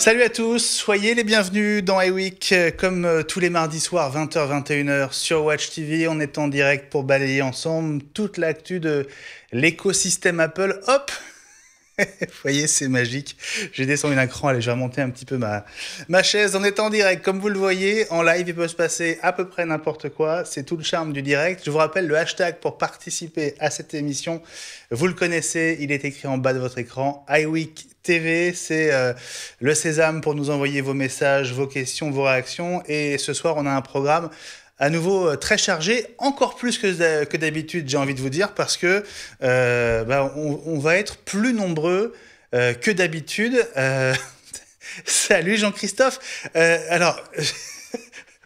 Salut à tous, soyez les bienvenus dans iWeek, comme tous les mardis soirs, 20h-21h sur Watch TV. On est en direct pour balayer ensemble toute l'actu de l'écosystème Apple. Hop! Vous voyez, c'est magique. J'ai descendu d'un cran, allez, je vais remonter un petit peu ma chaise. On est en direct, comme vous le voyez, en live, il peut se passer à peu près n'importe quoi. C'est tout le charme du direct. Je vous rappelle le hashtag pour participer à cette émission. Vous le connaissez, il est écrit en bas de votre écran. iWeek TV, c'est le sésame pour nous envoyer vos messages, vos questions, vos réactions. Et ce soir, on a un programme à nouveau très chargé, encore plus que d'habitude, j'ai envie de vous dire, parce que on va être plus nombreux que d'habitude. Salut Jean-Christophe. Alors,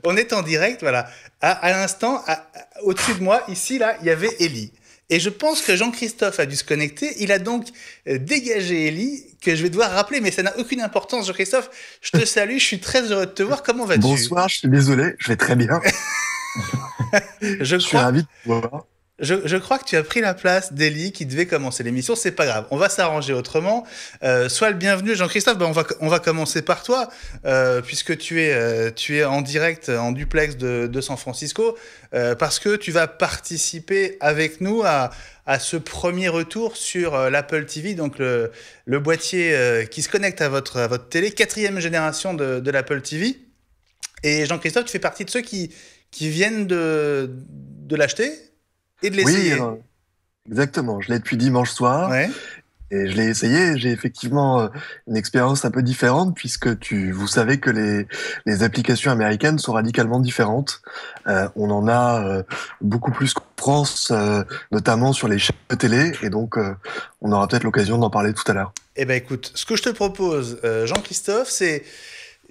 on est en direct, voilà. À l'instant, au-dessus de moi, ici, là, il y avait Ellie. Et je pense que Jean-Christophe a dû se connecter. Il a donc dégagé Ellie, que je vais devoir rappeler, mais ça n'a aucune importance. Jean-Christophe, je te salue, je suis très heureux de te voir. Comment vas-tu ? Bonsoir, je suis désolé, je vais très bien. Je suis ravi de te voir. Je crois que tu as pris la place d'Ellie qui devait commencer l'émission. C'est pas grave, on va s'arranger autrement. Sois le bienvenu, Jean-Christophe. On va commencer par toi, puisque tu es en direct, en duplex de San Francisco, parce que tu vas participer avec nous à ce premier retour sur l'Apple TV, donc le boîtier qui se connecte à votre télé, 4e génération de l'Apple TV. Et Jean-Christophe, tu fais partie de ceux qui viennent de l'acheter et de l'essayer. Oui, exactement. Je l'ai depuis dimanche soir. Ouais. Et je l'ai essayé. J'ai effectivement une expérience un peu différente puisque vous savez que les applications américaines sont radicalement différentes. On en a beaucoup plus qu'en France, notamment sur les chaînes de télé. Et donc, on aura peut-être l'occasion d'en parler tout à l'heure. Eh ben, écoute, ce que je te propose, Jean-Christophe, c'est...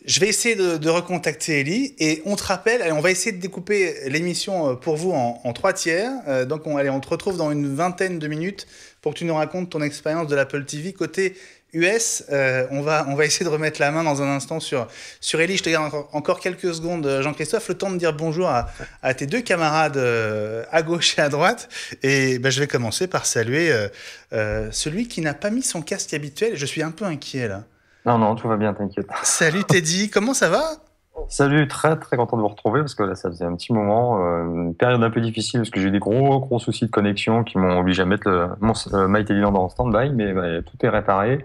Je vais essayer de recontacter Ellie et on te rappelle, allez, on va essayer de découper l'émission pour vous en 3 tiers. Donc on te retrouve dans une vingtaine de minutes pour que tu nous racontes ton expérience de l'Apple TV côté US. On va essayer de remettre la main dans un instant sur Ellie. Je te garde encore quelques secondes, Jean-Christophe, le temps de dire bonjour à tes 2 camarades à gauche et à droite. Et je vais commencer par saluer celui qui n'a pas mis son casque habituel. Je suis un peu inquiet là. Non, tout va bien, t'inquiète. Salut Teddy, comment ça va ? Salut, très très content de vous retrouver parce que là ça faisait un petit moment, une période un peu difficile parce que j'ai eu des gros soucis de connexion qui m'ont obligé à mettre mon MyTeleland en stand-by, mais tout est réparé.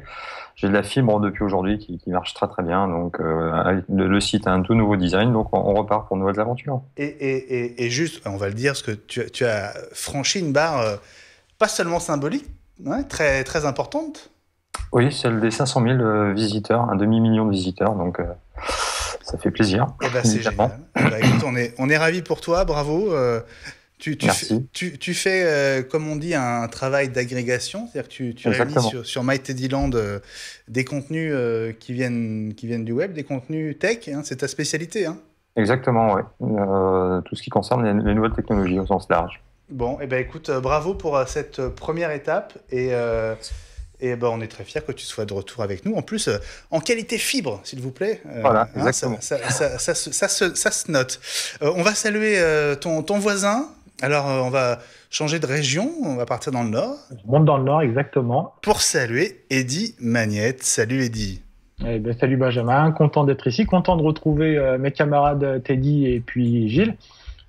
J'ai de la fibre depuis aujourd'hui qui marche très très bien, donc le site a un tout nouveau design, donc on repart pour de nouvelles aventures. Et juste, on va le dire, parce que tu as franchi une barre pas seulement symbolique, hein, très très importante. Oui, celle des 500 000 visiteurs, un demi-million de visiteurs, donc ça fait plaisir. C'est génial. Écoute, on est ravis pour toi, bravo. Merci. Tu fais, comme on dit, un travail d'agrégation, c'est-à-dire que tu réunis sur MyTeddyland des contenus qui viennent du web, des contenus tech, hein, c'est ta spécialité. Hein. Exactement, oui. Tout ce qui concerne les nouvelles technologies au sens large. Bon, écoute, bravo pour cette première étape et on est très fiers que tu sois de retour avec nous. En plus, en qualité fibre, s'il vous plaît. Voilà, exactement. Ça se note. On va saluer ton voisin. Alors, on va changer de région. On va partir dans le nord. Je monte dans le nord, exactement. Pour saluer Eddy Magnette. Salut Eddy. Salut Benjamin. Content d'être ici. Content de retrouver mes camarades Teddy et puis Gilles.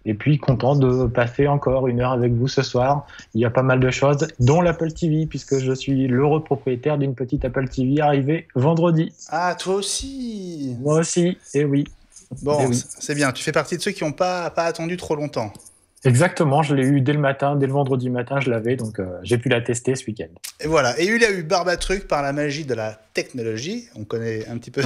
Et puis, content de passer encore 1 heure avec vous ce soir. Il y a pas mal de choses, dont l'Apple TV, puisque je suis l'heureux propriétaire d'une petite Apple TV arrivée vendredi. Ah, toi aussi ? Moi aussi, et oui. Bon, oui. C'est bien. Tu fais partie de ceux qui n'ont pas attendu trop longtemps. Exactement, je l'ai eu dès le vendredi matin, je l'avais, donc j'ai pu la tester ce week-end. Et voilà, et il a eu Barbatruc par la magie de la technologie, on connaît un petit peu,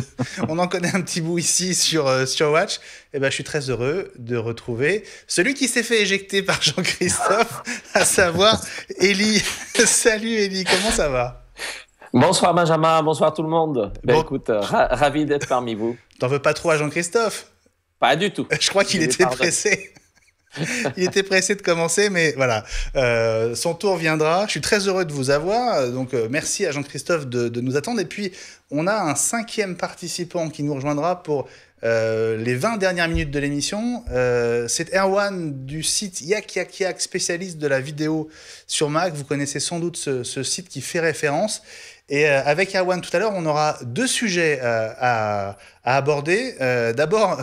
on en connaît un petit bout ici sur Watch, et je suis très heureux de retrouver celui qui s'est fait éjecter par Jean-Christophe, à savoir Ellie. Salut Ellie, comment ça va ? Bonsoir Benjamin, bonsoir tout le monde. Écoute, ravi d'être parmi vous. T'en veux pas trop à Jean-Christophe ? Pas du tout. Je crois qu'il était pressé. Il était pressé de commencer, mais voilà, son tour viendra. Je suis très heureux de vous avoir, donc merci à Jean-Christophe de nous attendre. Et puis, on a un 5e participant qui nous rejoindra pour les 20 dernières minutes de l'émission. C'est Erwan du site Yak Yak Yak, spécialiste de la vidéo sur Mac. Vous connaissez sans doute ce site qui fait référence. Et avec Erwan tout à l'heure, on aura deux sujets à aborder. D'abord,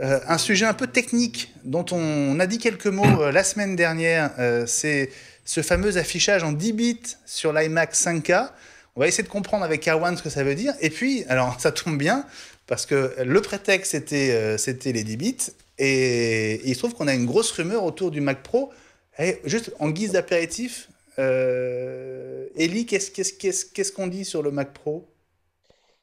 un sujet un peu technique dont on a dit quelques mots la semaine dernière. C'est ce fameux affichage en 10 bits sur l'iMac 5K. On va essayer de comprendre avec Erwan ce que ça veut dire. Et puis, alors ça tombe bien, parce que le prétexte, c'était les 10 bits. Et il se trouve qu'on a une grosse rumeur autour du Mac Pro. Et juste en guise d'apéritif, Eli, qu'est-ce qu'on dit sur le Mac Pro ?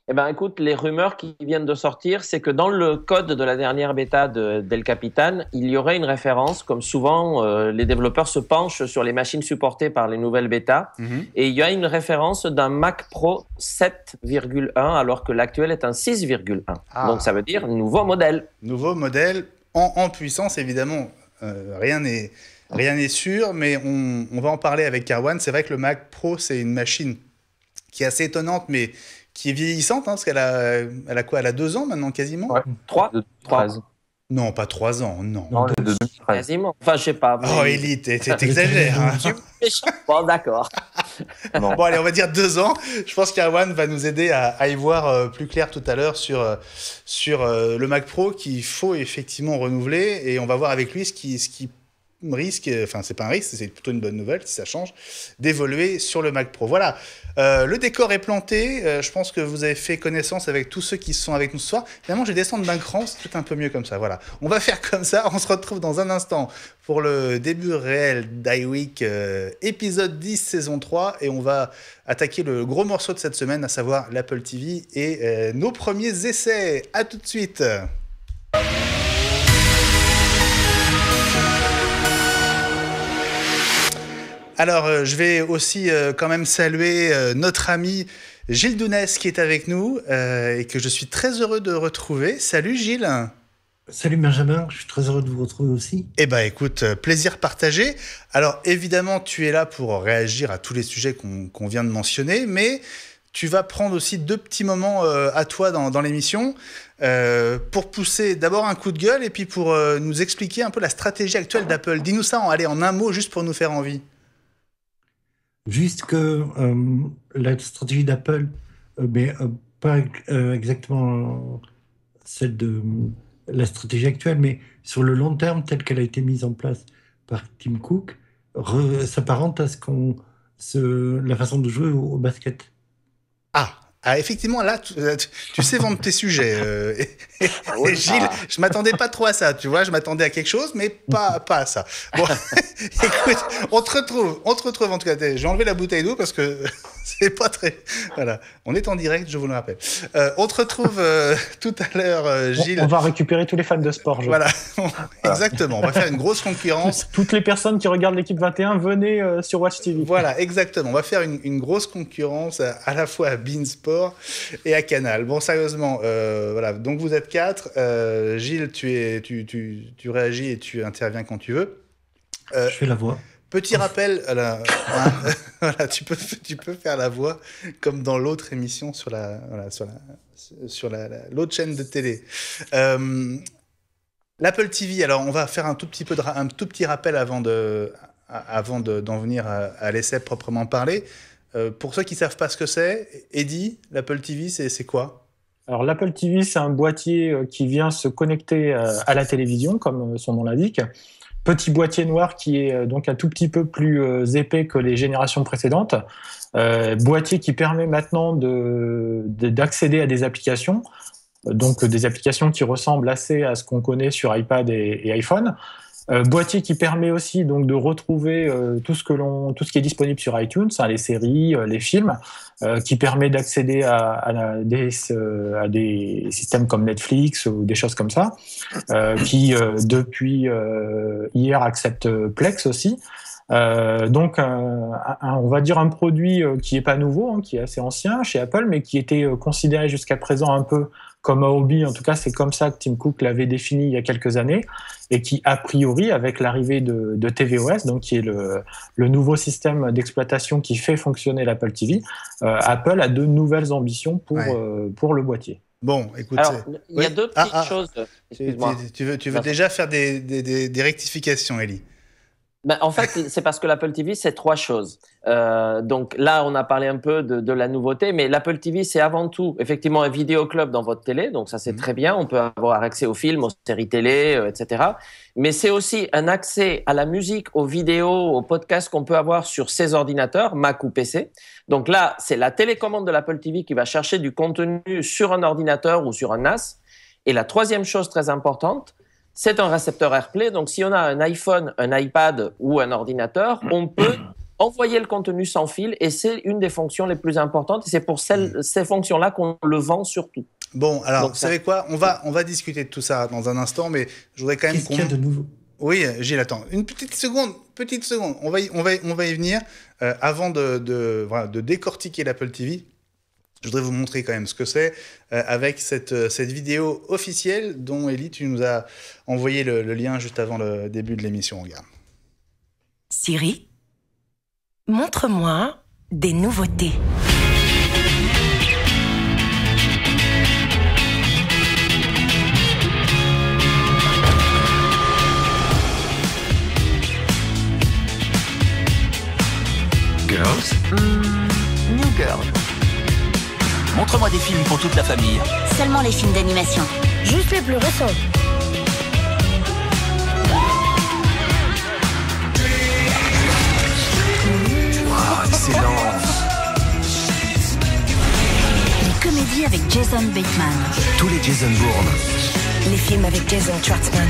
Eh ben, écoute, les rumeurs qui viennent de sortir, c'est que dans le code de la dernière bêta d'El Capitan, il y aurait une référence, comme souvent, les développeurs se penchent sur les machines supportées par les nouvelles bêtas, et il y a une référence d'un Mac Pro 7,1, alors que l'actuel est un 6,1. Ah. Donc ça veut dire nouveau modèle. Nouveau modèle en puissance, évidemment. Rien n'est sûr, mais on va en parler avec Erwan. C'est vrai que le Mac Pro, c'est une machine qui est assez étonnante, mais qui est vieillissante, parce qu'elle a quoi ? Elle a 2 ans maintenant, quasiment ? Ouais, 3. Non, pas 3 ans, non. Non, de 2013. Quasiment. Enfin, je sais pas. Mais... Oh, Eli, t'exagères. Bon, d'accord. Bon, allez, on va dire 2 ans. Je pense qu'Erwan va nous aider à y voir plus clair tout à l'heure sur le Mac Pro qu'il faut effectivement renouveler. Et on va voir avec lui ce qui risque, enfin c'est pas un risque, c'est plutôt une bonne nouvelle si ça change, d'évoluer sur le Mac Pro. Voilà, le décor est planté, je pense que vous avez fait connaissance avec tous ceux qui sont avec nous ce soir. Finalement, je vais descendre d'un cran, c'est tout un peu mieux comme ça. Voilà, on va faire comme ça, on se retrouve dans un instant pour le début réel d'iWeek, épisode 10, saison 3, et on va attaquer le gros morceau de cette semaine, à savoir l'Apple TV et nos premiers essais. À tout de suite. Alors, je vais aussi quand même saluer notre ami Gilles Dounès qui est avec nous et que je suis très heureux de retrouver. Salut Gilles. Salut Benjamin, je suis très heureux de vous retrouver aussi. Eh bien écoute, plaisir partagé. Alors évidemment, tu es là pour réagir à tous les sujets qu'on vient de mentionner, mais tu vas prendre aussi 2 petits moments à toi dans l'émission pour pousser d'abord un coup de gueule et puis pour nous expliquer un peu la stratégie actuelle d'Apple. Dis-nous ça en un mot juste pour nous faire envie. Juste que la stratégie d'Apple, pas exactement celle de la stratégie actuelle, mais sur le long terme, telle qu'elle a été mise en place par Tim Cook, s'apparente à la façon de jouer au basket. Ah, effectivement, là, tu sais vendre tes sujets. Et Gilles, je m'attendais pas trop à ça, tu vois, je m'attendais à quelque chose, mais pas à ça. Bon, écoute, on te retrouve en tout cas. J'ai enlevé la bouteille d'eau parce que c'est pas très... Voilà, on est en direct, je vous le rappelle. On te retrouve tout à l'heure, Gilles. On va récupérer tous les fans de sport. Voilà, exactement, on va faire une grosse concurrence. Toutes les personnes qui regardent l'équipe 21, venez sur Watch TV. Voilà, exactement, on va faire une grosse concurrence à la fois à Beansport et à Canal. Bon, sérieusement, voilà. Donc vous êtes 4. Gilles, tu réagis et tu interviens quand tu veux. Je fais la voix. Petit rappel, voilà, tu peux faire la voix comme dans l'autre émission sur l'autre chaîne de télé. L'Apple TV. Alors, on va faire un tout petit rappel avant d'en venir à l'essai proprement parlé. Pour ceux qui ne savent pas ce que c'est, Eddy, l'Apple TV, c'est quoi ? Alors, l'Apple TV, c'est un boîtier qui vient se connecter à la télévision, comme son nom l'indique. Petit boîtier noir qui est donc un tout petit peu plus épais que les générations précédentes. Boîtier qui permet maintenant d'accéder à des applications, donc des applications qui ressemblent assez à ce qu'on connaît sur iPad et iPhone. Boîtier qui permet aussi donc de retrouver tout ce qui est disponible sur iTunes, les séries, les films, qui permet d'accéder à des systèmes comme Netflix ou des choses comme ça, qui depuis hier accepte Plex aussi. Donc on va dire un produit qui est pas nouveau, qui est assez ancien chez Apple, mais qui était considéré jusqu'à présent un peu comme un hobby. En tout cas, c'est comme ça que Tim Cook l'avait défini il y a quelques années, et qui, a priori, avec l'arrivée de tvOS, donc qui est le nouveau système d'exploitation qui fait fonctionner l'Apple TV, Apple a de nouvelles ambitions pour le boîtier. Bon, écoute. Alors, il y a oui. deux petites choses. Excuse-moi. Tu veux déjà faire des rectifications, Ellie? Ben, en fait, c'est parce que l'Apple TV, c'est trois choses. Donc là, on a parlé un peu de la nouveauté, mais l'Apple TV, c'est avant tout effectivement un vidéo club dans votre télé. Donc ça, c'est très bien. On peut avoir accès aux films, aux séries télé, etc. Mais c'est aussi un accès à la musique, aux vidéos, aux podcasts qu'on peut avoir sur ces ordinateurs, Mac ou PC. Donc là, c'est la télécommande de l'Apple TV qui va chercher du contenu sur un ordinateur ou sur un NAS. Et la troisième chose très importante, c'est un récepteur AirPlay. Donc, si on a un iPhone, un iPad ou un ordinateur, on peut envoyer le contenu sans fil et c'est une des fonctions les plus importantes. Et c'est pour ces fonctions-là qu'on le vend surtout. Bon, alors, Donc, vous savez quoi? On va discuter de tout ça dans un instant, mais je voudrais quand même Qu'est-ce qu'il y a de nouveau? Oui, Gilles, attends. Une petite seconde. On va y venir. Avant de décortiquer l'Apple TV, je voudrais vous montrer quand même ce que c'est avec cette vidéo officielle dont, Ellie, tu nous as envoyé le lien juste avant le début de l'émission. Regarde. Siri, montre-moi des nouveautés. Girls? New Girl. Montre-moi des films pour toute la famille. Seulement les films d'animation. Juste les plus récents. Wow, excellent. Les comédies avec Jason Bateman. Tous les Jason Bourne. Les films avec Jason Schwartzman.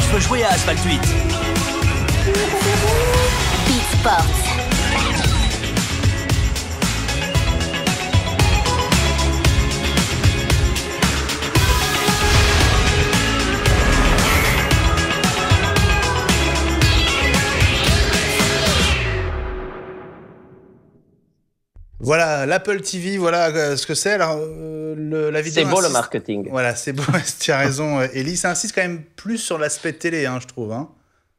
Je veux jouer à Asphalt 8. Beat Sports. Voilà, l'Apple TV, voilà ce que c'est. Alors, la vidéo. C'est beau le marketing. Voilà, c'est beau. Tu as raison, Ellie. Ça insiste quand même plus sur l'aspect télé, hein, je trouve. Hein.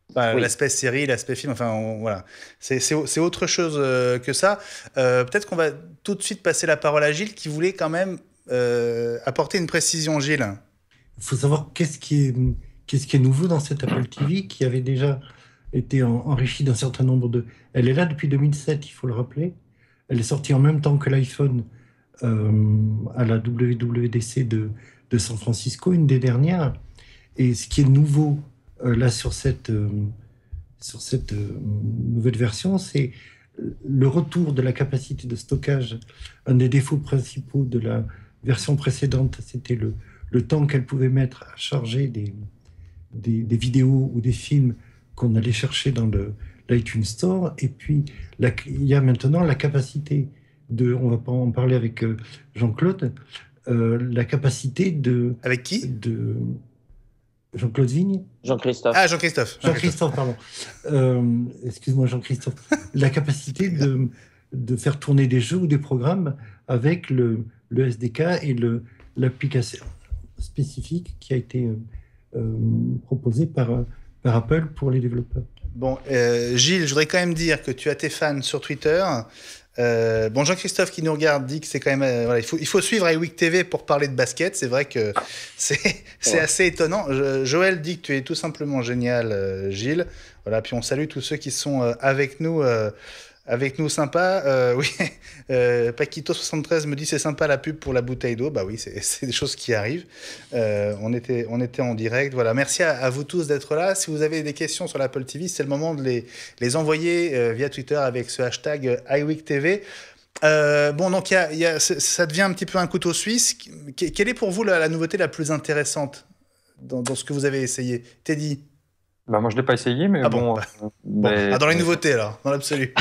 Enfin, oui. L'aspect série, l'aspect film. Enfin, voilà. C'est autre chose que ça. Peut-être qu'on va tout de suite passer la parole à Gilles, qui voulait quand même apporter une précision, Gilles. Il faut savoir qu'est-ce qui est nouveau dans cette Apple TV, qui avait déjà été enrichi d'un certain nombre de. Elle est là depuis 2007, il faut le rappeler. Elle est sortie en même temps que l'iPhone à la WWDC de San Francisco, une des dernières. Et ce qui est nouveau là sur cette nouvelle version, c'est le retour de la capacité de stockage. Un des défauts principaux de la version précédente, c'était le temps qu'elle pouvait mettre à charger des vidéos ou des films qu'on allait chercher dans l'iTunes Store. Et puis, il y a maintenant la capacité on va pas en parler avec Jean-Claude, la capacité de... Avec qui? Jean-Claude Vigne? Jean-Christophe. Ah, Jean-Christophe. Jean-Christophe, pardon. Excuse-moi, Jean-Christophe. La capacité de faire tourner des jeux ou des programmes avec le SDK et l'application spécifique qui a été proposée par Apple pour les développeurs. Bon, Gilles, je voudrais quand même dire que tu as tes fans sur Twitter. Bon, Jean-Christophe qui nous regarde dit que c'est quand même voilà, il faut suivre iWeek TV pour parler de basket. C'est vrai que c'est assez étonnant. Joël dit que tu es tout simplement génial, Gilles. Voilà, puis on salue tous ceux qui sont avec nous sympa. Oui, Paquito73 me dit c'est sympa la pub pour la bouteille d'eau. Bah oui, c'est des choses qui arrivent. On était en direct. Voilà, merci à vous tous d'être là. Si vous avez des questions sur l'Apple TV, c'est le moment de les envoyer via Twitter avec ce hashtag iWeekTV. Bon, donc ça devient un petit peu un couteau suisse. Quelle est pour vous la nouveauté la plus intéressante dans ce que vous avez essayé, Teddy? Bah moi je l'ai pas essayé, mais bon. Dans les nouveautés alors, dans l'absolu.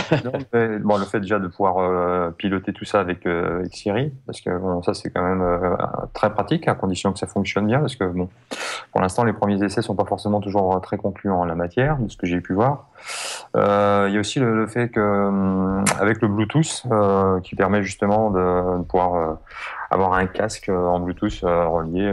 Bon, le fait déjà de pouvoir piloter tout ça avec Siri, parce que bon, ça c'est quand même très pratique, à condition que ça fonctionne bien, parce que bon, pour l'instant les premiers essais sont pas forcément toujours très concluants en la matière, de ce que j'ai pu voir. Il y a aussi le fait que avec le Bluetooth, qui permet justement de pouvoir avoir un casque en Bluetooth relié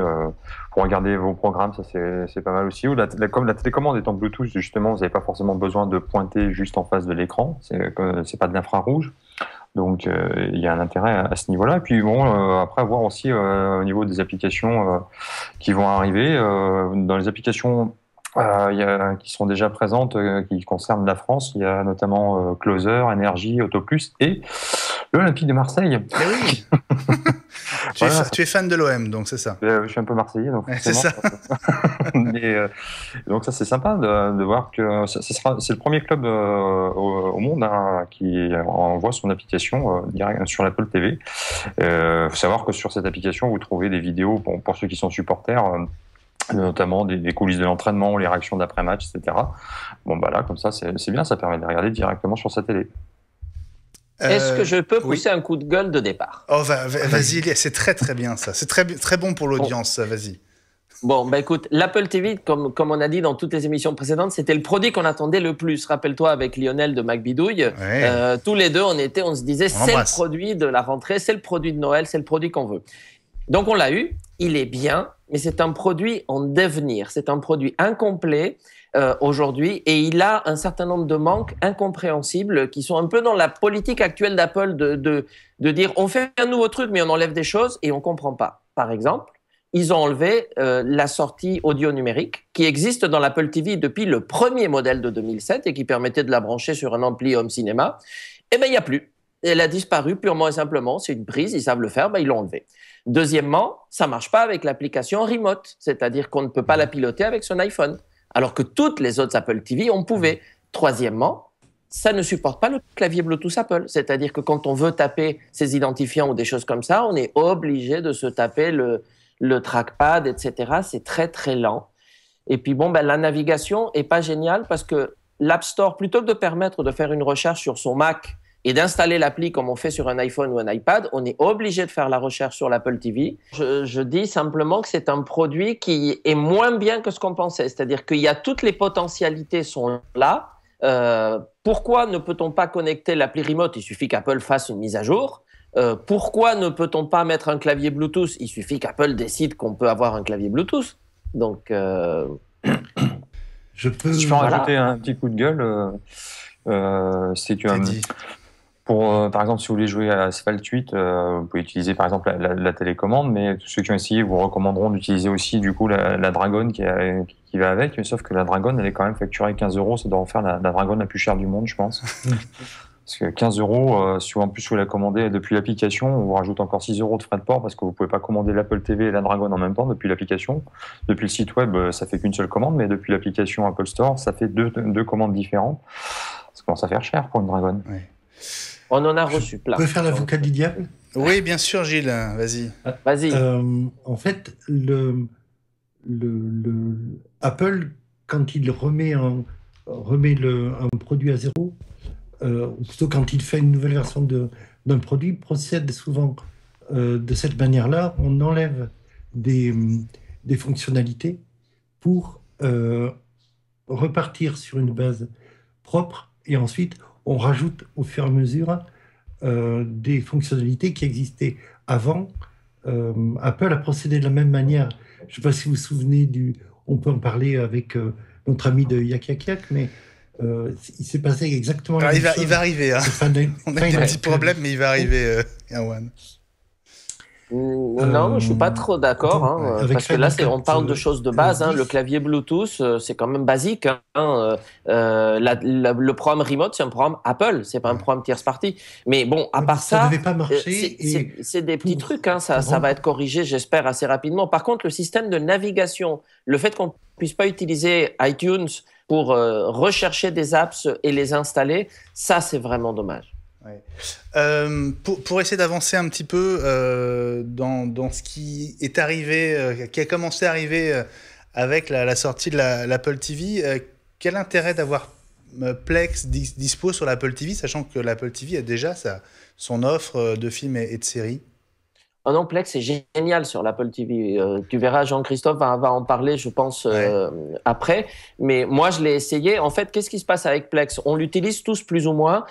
pour regarder vos programmes, ça c'est pas mal aussi. Ou comme la télécommande est en Bluetooth, justement, vous n'avez pas forcément besoin de pointer juste en face de l'écran. C'est pas de l'infrarouge. Donc il y a un intérêt à ce niveau-là. Et puis bon, après voir aussi au niveau des applications qui vont arriver, dans les applications qui sont déjà présentes, qui concernent la France, il y a notamment Closer, Énergie, Autoplus et l'Olympique de Marseille. Eh oui. Tu es fan de l'OM, donc c'est ça. Je suis un peu marseillais, donc c'est ça. Mais, donc ça c'est sympa de voir que c'est le premier club au monde qui envoie son application direct sur l'Apple TV. Faut savoir que sur cette application vous trouvez des vidéos pour ceux qui sont supporters. Notamment des coulisses de l'entraînement, les réactions d'après-match, etc. Bon, bah là, comme ça, c'est bien, ça permet de regarder directement sur sa télé. Est-ce que je peux pousser un coup de gueule de départ? Oh, vas-y, c'est très très bien ça. C'est très bon pour l'audience, vas-y. Bon, bah écoute, l'Apple TV, comme on a dit dans toutes les émissions précédentes, c'était le produit qu'on attendait le plus. Rappelle-toi, avec Lionel de MacBidouille, tous les deux, on se disait, c'est le produit de la rentrée, c'est le produit de Noël, c'est le produit qu'on veut. Donc on l'a eu, il est bien, mais c'est un produit en devenir, c'est un produit incomplet aujourd'hui et il a un certain nombre de manques incompréhensibles qui sont un peu dans la politique actuelle d'Apple de dire on fait un nouveau truc mais on enlève des choses et on comprend pas. Par exemple, ils ont enlevé la sortie audio numérique qui existe dans l'Apple TV depuis le premier modèle de 2007 et qui permettait de la brancher sur un ampli home cinéma. Eh ben il y a plus. Elle a disparu purement et simplement, c'est une prise, ils savent le faire, ben ils l'ont enlevé. Deuxièmement, ça marche pas avec l'application Remote, c'est-à-dire qu'on ne peut pas la piloter avec son iPhone, alors que toutes les autres Apple TV, on pouvait. Troisièmement, ça ne supporte pas le clavier Bluetooth Apple, c'est-à-dire que quand on veut taper ses identifiants ou des choses comme ça, on est obligé de se taper le trackpad, etc. C'est très très lent. Et puis bon, la navigation est pas géniale parce que l'App Store, plutôt que de permettre de faire une recherche sur son Mac et d'installer l'appli comme on fait sur un iPhone ou un iPad, on est obligé de faire la recherche sur l'Apple TV. Je dis simplement que c'est un produit qui est moins bien que ce qu'on pensait. C'est-à-dire qu'il y a toutes les potentialités sont là. Pourquoi ne peut-on pas connecter l'appli Remote? Il suffit qu'Apple fasse une mise à jour. Pourquoi ne peut-on pas mettre un clavier Bluetooth? Il suffit qu'Apple décide qu'on peut avoir un clavier Bluetooth. Donc, je peux rajouter un petit coup de gueule. C'est que par exemple, si vous voulez jouer à Asphalt 8, vous pouvez utiliser par exemple la télécommande, mais tous ceux qui ont essayé vous recommanderont d'utiliser aussi du coup la Dragon qui va avec, mais sauf que la Dragon elle est quand même facturée 15 €, ça doit en faire la Dragon la plus chère du monde, je pense. Parce que 15 €, si en plus vous la commandez depuis l'application, on vous rajoute encore 6 € de frais de port parce que vous pouvez pas commander l'Apple TV et la Dragon en même temps depuis l'application. Depuis le site web, ça fait qu'une seule commande, mais depuis l'application Apple Store, ça fait deux commandes différentes. Ça commence à faire cher pour une Dragon. Oui. On en a reçu plein. Vous pouvez faire l'avocat du diable? Oui, bien sûr, Gilles. Vas-y. Vas-y. En fait, Apple, quand il remet un produit à zéro, ou plutôt quand il fait une nouvelle version d'un produit, procède souvent de cette manière-là. On enlève des fonctionnalités pour repartir sur une base propre et ensuite on rajoute au fur et à mesure des fonctionnalités qui existaient avant. Apple a procédé de la même manière. Je ne sais pas si vous vous souvenez on peut en parler avec notre ami de Yak Yak Yak, mais il s'est passé exactement la même chose. Il va arriver. Hein. On a eu un petit problème, mais il va arriver, Erwan. Non, je suis pas trop d'accord, parce que là, on parle de choses de base. Le clavier Bluetooth, c'est quand même basique. Le programme Remote, c'est un programme Apple, c'est pas un programme tierce party. Mais bon, à part ça, devait pas marcher. C'est des petits trucs. Ça va être corrigé, j'espère, assez rapidement. Par contre, le système de navigation, le fait qu'on puisse pas utiliser iTunes pour rechercher des apps et les installer, ça, c'est vraiment dommage. Ouais. Pour essayer d'avancer un petit peu dans ce qui est arrivé, qui a commencé à arriver avec la sortie de l'Apple TV, quel intérêt d'avoir Plex dispo sur l'Apple TV, sachant que l'Apple TV a déjà son offre de films et de séries? Oh non, Plex, c'est génial sur l'Apple TV. Tu verras, Jean-Christophe va en parler, je pense, après. Mais moi, je l'ai essayé. En fait, qu'est-ce qui se passe avec Plex? On l'utilise tous plus ou moins.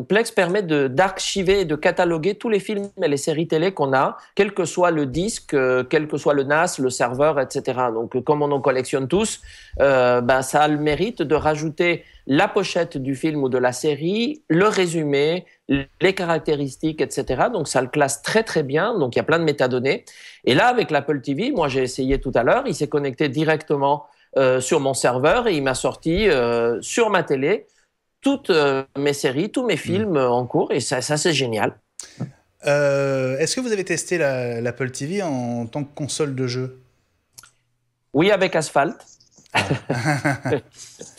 Plex permet d'archiver et de cataloguer tous les films et les séries télé qu'on a, quel que soit le disque, quel que soit le NAS, le serveur, etc. Donc, comme on en collectionne tous, ça a le mérite de rajouter la pochette du film ou de la série, le résumé, les caractéristiques, etc. Donc, ça le classe très, très bien. Donc, il y a plein de métadonnées. Et là, avec l'Apple TV, moi, j'ai essayé tout à l'heure. Il s'est connecté directement sur mon serveur et il m'a sorti sur ma télé toutes mes séries, tous mes films en cours. Et ça c'est génial. Est-ce que vous avez testé l'Apple TV en tant que console de jeu? Oui, avec Asphalt.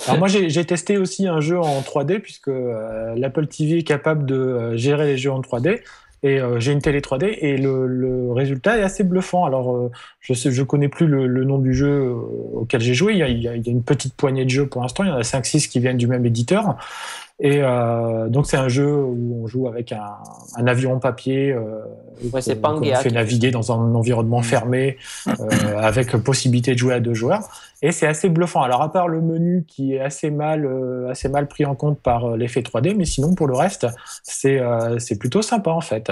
Alors moi j'ai testé aussi un jeu en 3D puisque l'Apple TV est capable de gérer les jeux en 3D et j'ai une télé 3D et le résultat est assez bluffant. Alors je connais plus le nom du jeu auquel j'ai joué, il y a une petite poignée de jeux pour l'instant, il y en a 5-6 qui viennent du même éditeur. Et donc c'est un jeu où on joue avec un avion papier c'est qu'on fait naviguer dans un environnement fermé avec possibilité de jouer à 2 joueurs et c'est assez bluffant. Alors à part le menu qui est assez mal pris en compte par l'effet 3D, mais sinon pour le reste c'est plutôt sympa en fait.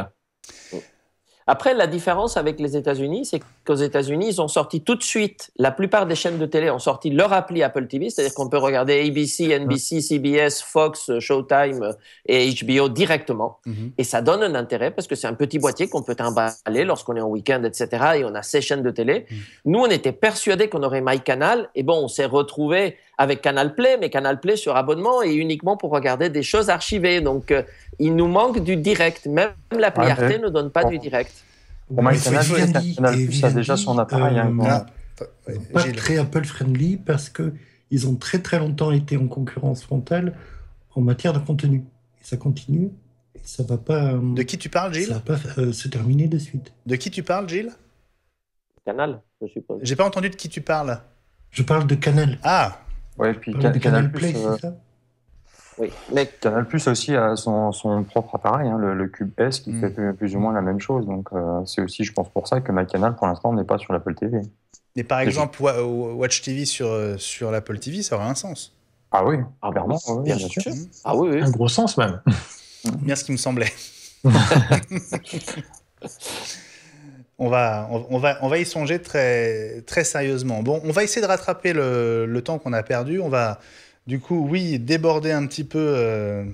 Après, la différence avec les États-Unis, c'est qu'aux États-Unis, ils ont sorti tout de suite, la plupart des chaînes de télé ont sorti leur appli Apple TV, c'est-à-dire qu'on peut regarder ABC, NBC, CBS, Fox, Showtime et HBO directement. Et ça donne un intérêt parce que c'est un petit boîtier qu'on peut emballer lorsqu'on est en week-end, etc. Et on a 6 chaînes de télé. Nous, on était persuadés qu'on aurait MyCanal. Et bon, on s'est retrouvés avec Canal Play, mais Canal Play sur abonnement et uniquement pour regarder des choses archivées. Donc, il nous manque du direct. Même l'appli Arte ne donne pas du direct. Pour MyCanal, Canal+ a déjà son appareil. Pas très Apple friendly parce que ils ont très très longtemps été en concurrence frontale en matière de contenu. Et ça continue et ça va pas. De qui tu parles, Gilles? Ça va pas se terminer de suite. De qui tu parles, Gilles? Canal, je suppose. J'ai pas entendu de qui tu parles. Je parle de Canal. Ah. Ouais, puis Canal Play, c'est ça? Oui, mais Canal+ aussi a son propre appareil, le Cube S, qui fait plus ou moins la même chose. Donc, c'est aussi, je pense, pour ça que MyCanal, pour l'instant, n'est pas sur l'Apple TV. Mais par exemple, Watch TV sur l'Apple TV, ça aurait un sens. Ah oui, clairement. Bien sûr. Ah oui. Un gros sens même. Bien ce qui me semblait. On va y songer très, très sérieusement. Bon, on va essayer de rattraper le temps qu'on a perdu. On va, du coup, déborder un petit peu.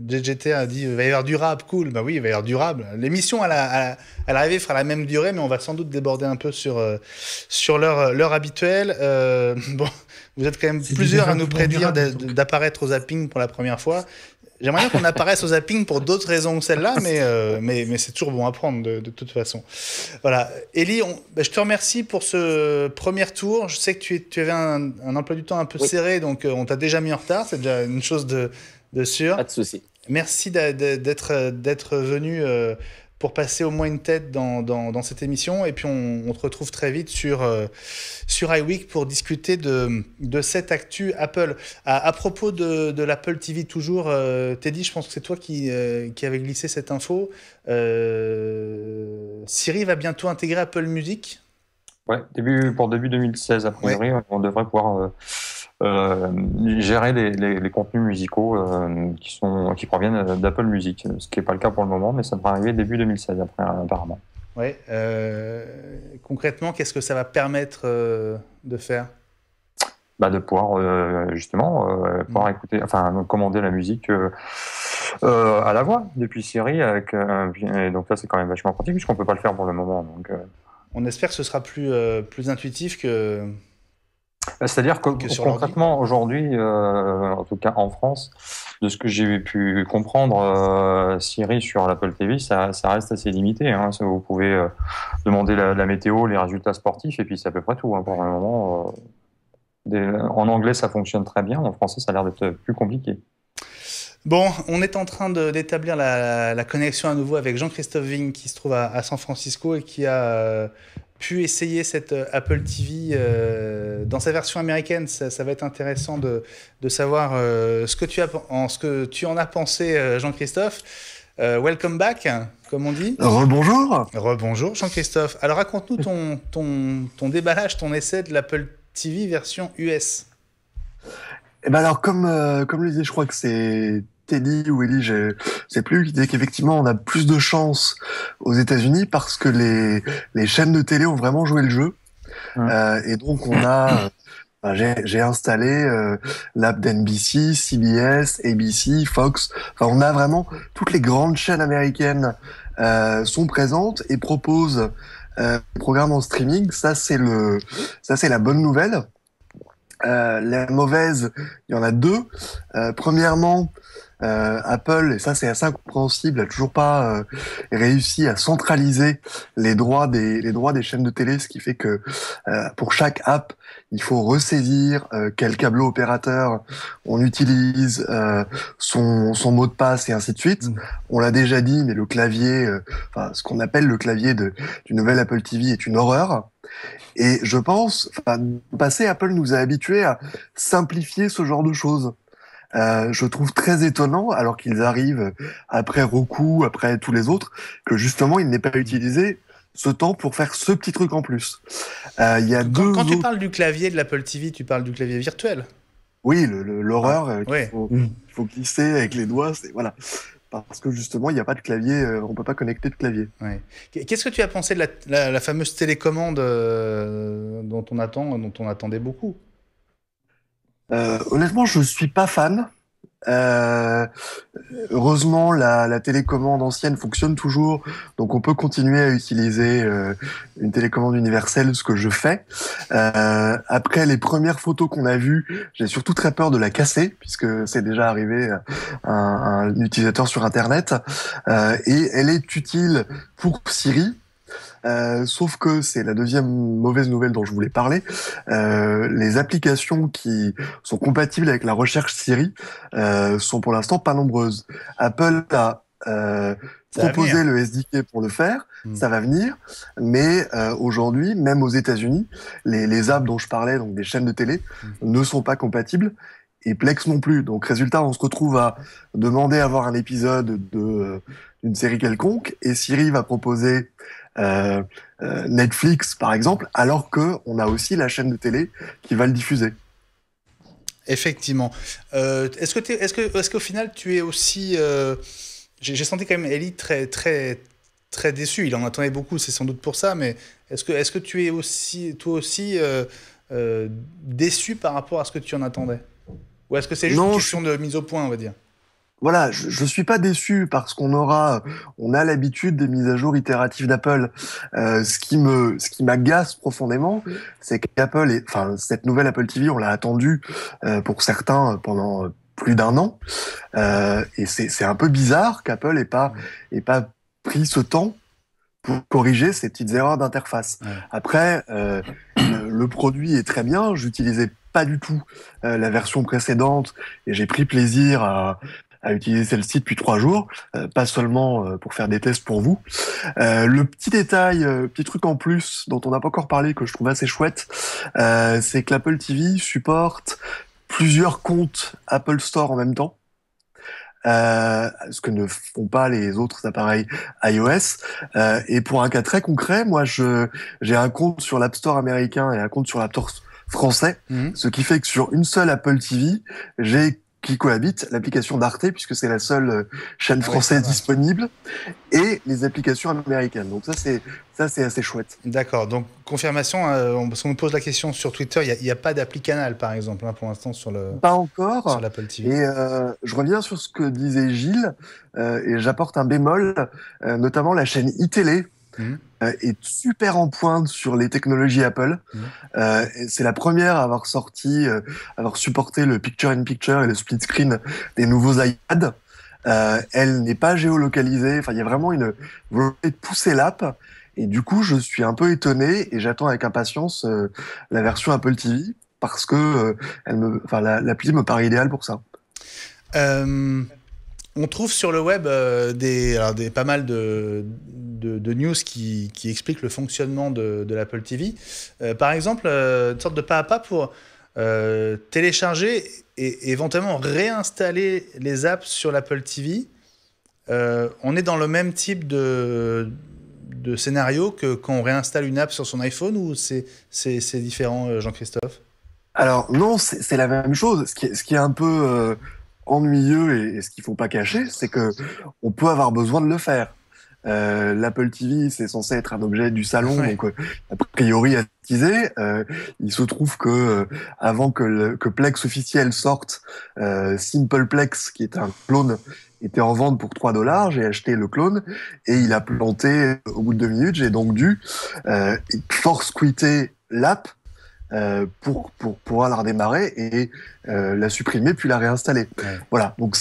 JGT a dit il va y avoir du rap, cool. Bah oui, il va y avoir du rap. L'émission, à l'arrivée, fera la même durée, mais on va sans doute déborder un peu sur l'heure habituelle. Bon, vous êtes quand même plusieurs à nous prédire d'apparaître au zapping pour la première fois. J'aimerais bien qu'on apparaisse au zapping pour d'autres raisons que celle-là, mais c'est toujours bon à prendre de toute façon. Voilà. Élie, je te remercie pour ce premier tour. Je sais que tu avais un emploi du temps un peu serré, donc on t'a déjà mis en retard. C'est déjà une chose de sûr. Pas de souci. Merci d'être venu pour passer au moins une tête dans cette émission. Et puis, on te retrouve très vite sur iWeek pour discuter de cette actu Apple. À propos de l'Apple TV toujours, Teddy, je pense que c'est toi qui avait glissé cette info. Siri va bientôt intégrer Apple Music. Ouais, pour début 2016, a priori, on devrait pouvoir gérer les contenus musicaux qui proviennent d'Apple Music, ce qui n'est pas le cas pour le moment, mais ça devrait arriver début 2016 apparemment. Ouais. Concrètement, qu'est-ce que ça va permettre de faire? De pouvoir pouvoir écouter, commander la musique à la voix depuis Siri et donc ça c'est quand même vachement pratique puisqu'on peut pas le faire pour le moment. Donc, on espère que ce sera plus intuitif que. C'est-à-dire que concrètement, aujourd'hui, en tout cas en France, de ce que j'ai pu comprendre, Siri sur l'Apple TV, ça reste assez limité. Hein. Vous pouvez demander la météo, les résultats sportifs, et puis c'est à peu près tout. Hein, pour le moment, en anglais, ça fonctionne très bien. En français, ça a l'air d'être plus compliqué. Bon, on est en train d'établir la connexion à nouveau avec Jean-Christophe Vigne, qui se trouve à San Francisco et qui a pu essayer cette Apple TV dans sa version américaine. Ça va être intéressant de savoir ce que tu en as pensé, Jean-Christophe. Welcome back, comme on dit. Rebonjour. Rebonjour, Jean-Christophe. Alors, raconte-nous ton déballage, ton essai de l'Apple TV version US. Et ben alors, comme le disait, je crois que c'est Teddy ou Ellie, je sais plus, qui disait qu'effectivement, on a plus de chance aux États-Unis parce que les chaînes de télé ont vraiment joué le jeu. Et donc, on a... j'ai installé l'app d'NBC, CBS, ABC, Fox. Enfin, on a vraiment toutes les grandes chaînes américaines sont présentes et proposent des programmes en streaming. Ça c'est la bonne nouvelle. La mauvaise, il y en a deux. Premièrement, Apple, et ça c'est assez incompréhensible, a toujours pas réussi à centraliser les droits des chaînes de télé, ce qui fait que pour chaque app, il faut ressaisir quel câbleau opérateur on utilise, son mot de passe et ainsi de suite. On l'a déjà dit, mais le clavier, ce qu'on appelle le clavier du nouvel Apple TV est une horreur. Et je pense, passé, Apple nous a habitués à simplifier ce genre de choses. Je trouve très étonnant, alors qu'ils arrivent après Roku, après tous les autres, que justement, ils n'aient pas utilisé ce temps pour faire ce petit truc en plus. Il y a quand tu parles du clavier de l'Apple TV, tu parles du clavier virtuel. Oui, l'horreur qu'il faut glisser avec les doigts, voilà. Parce que justement, il n'y a pas de clavier, on ne peut pas connecter de clavier. Ouais. Qu'est-ce que tu as pensé de la fameuse télécommande dont on attendait beaucoup? Honnêtement, je suis pas fan. Heureusement, la télécommande ancienne fonctionne toujours, donc on peut continuer à utiliser une télécommande universelle, ce que je fais. Après les premières photos qu'on a vues, j'ai surtout très peur de la casser, puisque c'est déjà arrivé à un utilisateur sur Internet. Et elle est utile pour Siri. Sauf que c'est la deuxième mauvaise nouvelle dont je voulais parler. Les applications qui sont compatibles avec la recherche Siri sont pour l'instant pas nombreuses. Apple a proposé le SDK pour le faire, ça va venir, mais aujourd'hui, même aux États-Unis, les apps dont je parlais, donc des chaînes de télé, ne sont pas compatibles. Et Plex non plus. Donc résultat, on se retrouve à demander à voir un épisode d'une série quelconque, et Siri va proposer Netflix par exemple, alors que on a aussi la chaîne de télé qui va le diffuser. Effectivement. Est-ce qu'au final tu es aussi j'ai senti quand même Ellie très très très déçu. Il en attendait beaucoup, c'est sans doute pour ça, mais est-ce que tu es aussi toi aussi déçu par rapport à ce que tu en attendais, ou est-ce que c'est juste une question de mise au point, on va dire? Voilà, je suis pas déçu parce qu'on a l'habitude des mises à jour itératives d'Apple. Ce qui m'agace profondément, c'est qu'Apple cette nouvelle Apple TV, on l'a attendue pour certains pendant plus d'un an, et c'est un peu bizarre qu'Apple ait pas pris ce temps pour corriger ces petites erreurs d'interface. Ouais. Après, le produit est très bien. J'utilisais pas du tout la version précédente et j'ai pris plaisir à utiliser celle-ci depuis 3 jours, pas seulement pour faire des tests pour vous. Le petit détail, petit truc en plus dont on n'a pas encore parlé, que je trouve assez chouette, c'est que l'Apple TV supporte plusieurs comptes Apple Store en même temps. Ce que ne font pas les autres appareils iOS. Et pour un cas très concret, moi j'ai un compte sur l'App Store américain et un compte sur l'App Store français, ce qui fait que sur une seule Apple TV, qui cohabite l'application d'Arte, puisque c'est la seule chaîne française disponible, et les applications américaines. Donc ça c'est assez chouette. D'accord. Donc confirmation, parce qu'on me pose la question sur Twitter, il n'y a pas d'appli Canal par exemple pour l'instant sur l'Apple TV. Et je reviens sur ce que disait Gilles, et j'apporte un bémol, notamment la chaîne iTélé. Est super en pointe sur les technologies Apple. C'est la première à avoir supporté le picture-in-picture et le split screen des nouveaux iPads. Elle n'est pas géolocalisée. Enfin, il y a vraiment une volonté de pousser l'app. Et du coup, je suis un peu étonné et j'attends avec impatience la version Apple TV parce que l'appli me paraît idéale pour ça. On trouve sur le web pas mal de news qui expliquent le fonctionnement de l'Apple TV. Par exemple, une sorte de pas à pas pour télécharger et éventuellement réinstaller les apps sur l'Apple TV on est dans le même type de scénario que quand on réinstalle une app sur son iPhone, ou c'est différent, Jean-Christophe? Alors non, c'est la même chose. Ce qui est un peu ennuyeux et ce qu'il faut pas cacher, c'est que on peut avoir besoin de le faire. L'Apple TV, c'est censé être un objet du salon, Ouais. donc a priori à utiliser. Il se trouve que avant que Plex officiel sorte, Simple Plex, qui est un clone, était en vente pour $3. J'ai acheté le clone et il a planté au bout de 2 minutes. J'ai donc dû force quitter l'app pour pouvoir la redémarrer et la supprimer puis la réinstaller. Ouais. Voilà. Donc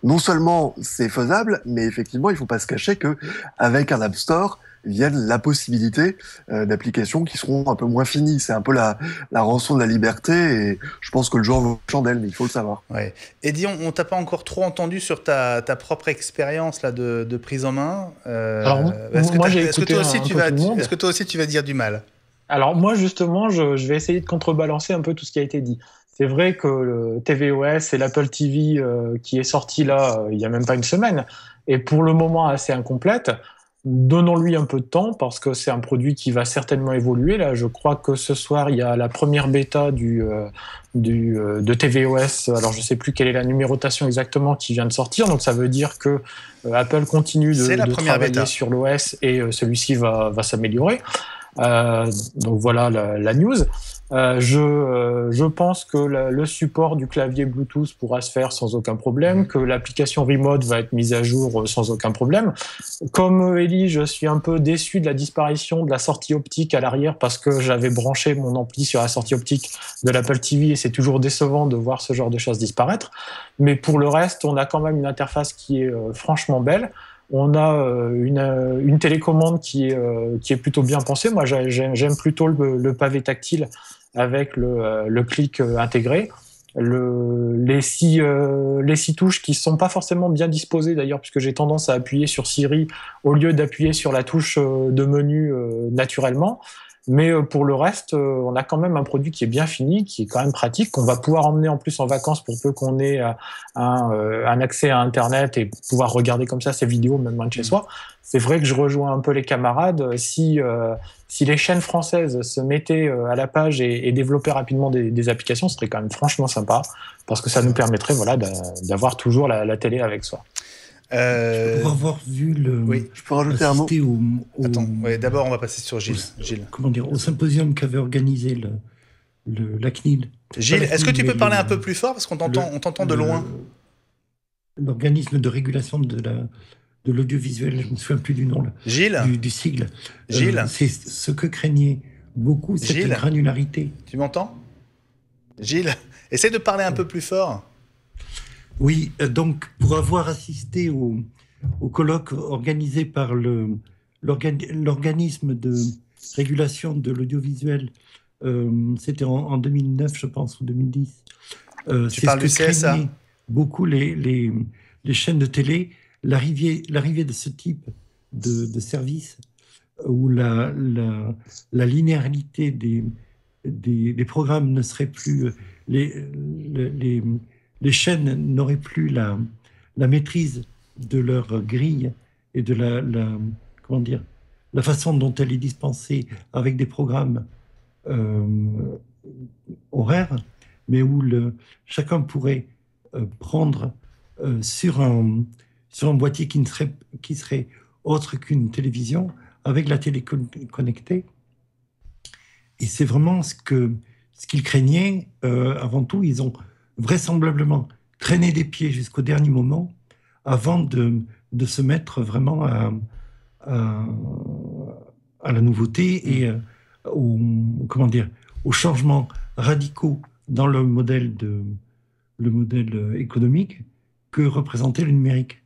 non seulement c'est faisable, mais effectivement il faut pas se cacher que avec un App Store vienne la possibilité d'applications qui seront un peu moins finies. C'est un peu la rançon de la liberté et je pense que le genre vaut chandelle, mais il faut le savoir. Ouais. Eddie, on t'a pas encore trop entendu sur ta propre expérience là de prise en main. Alors, Est-ce que moi, t'as- j'ai est-ce que écouté toi aussi un tu peu vas tout le monde. est-ce que toi aussi tu vas dire du mal? Alors moi justement, je vais essayer de contrebalancer un peu tout ce qui a été dit. C'est vrai que le tvOS et l'Apple TV qui est sorti là il y a même pas une semaine est pour le moment assez incomplète. Donnons-lui un peu de temps parce que c'est un produit qui va certainement évoluer. Là, je crois que ce soir il y a la première bêta de tvOS. Alors je sais plus quelle est la numérotation exactement qui vient de sortir. Donc ça veut dire que Apple continue C'est la de première travailler bêta. sur l'OS et celui-ci va s'améliorer. Donc voilà la news. Je pense que le support du clavier Bluetooth pourra se faire sans aucun problème, que l'application Remote va être mise à jour sans aucun problème. Comme Ellie, je suis un peu déçu de la disparition de la sortie optique à l'arrière parce que j'avais branché mon ampli sur la sortie optique de l'Apple TV et c'est toujours décevant de voir ce genre de choses disparaître. Mais pour le reste, on a quand même une interface qui est franchement belle. On a une télécommande qui est plutôt bien pensée. Moi, j'aime plutôt le pavé tactile avec le clic intégré. Les six touches qui sont pas forcément bien disposées d'ailleurs, puisque j'ai tendance à appuyer sur Siri au lieu d'appuyer sur la touche de menu naturellement. Mais pour le reste, on a quand même un produit qui est bien fini, qui est quand même pratique, qu'on va pouvoir emmener en plus en vacances pour peu qu'on ait un accès à Internet et pouvoir regarder comme ça ces vidéos, même loin de chez soi. C'est vrai que je rejoins un peu les camarades. Si les chaînes françaises se mettaient à la page et développaient rapidement des applications, ce serait quand même franchement sympa, parce que ça nous permettrait d'avoir toujours la télé avec soi. Pour avoir vu Oui. Je peux rajouter un mot? Attends, ouais, d'abord on va passer sur Gilles. Gilles, au symposium qu'avait organisé la CNIL. Gilles, est-ce que tu peux mais parler un peu plus fort parce qu'on t'entend de loin? L'organisme de régulation de l'audiovisuel, je ne me souviens plus du nom là, Gilles, du sigle. Gilles, C'est ce que craignait beaucoup, cette Gilles. granularité. tu m'entends? Gilles, essaie de parler un peu plus fort. Oui, donc pour avoir assisté au colloque organisé par l'organisme de régulation de l'audiovisuel, c'était en 2009, je pense, ou 2010. Tu parles du CSA? Craignaient beaucoup les chaînes de télé, l'arrivée de ce type de service où la linéarité des programmes ne serait plus... Les chaînes n'auraient plus la maîtrise de leur grille et de la façon dont elle est dispensée avec des programmes horaires, mais où chacun pourrait prendre sur un boîtier qui serait autre qu'une télévision, avec la télé connectée. Et c'est vraiment ce qu'ils craignaient. Avant tout, ils ont vraisemblablement traîné des pieds jusqu'au dernier moment avant de se mettre vraiment à la nouveauté et aux changements radicaux dans le modèle économique que représentait le numérique.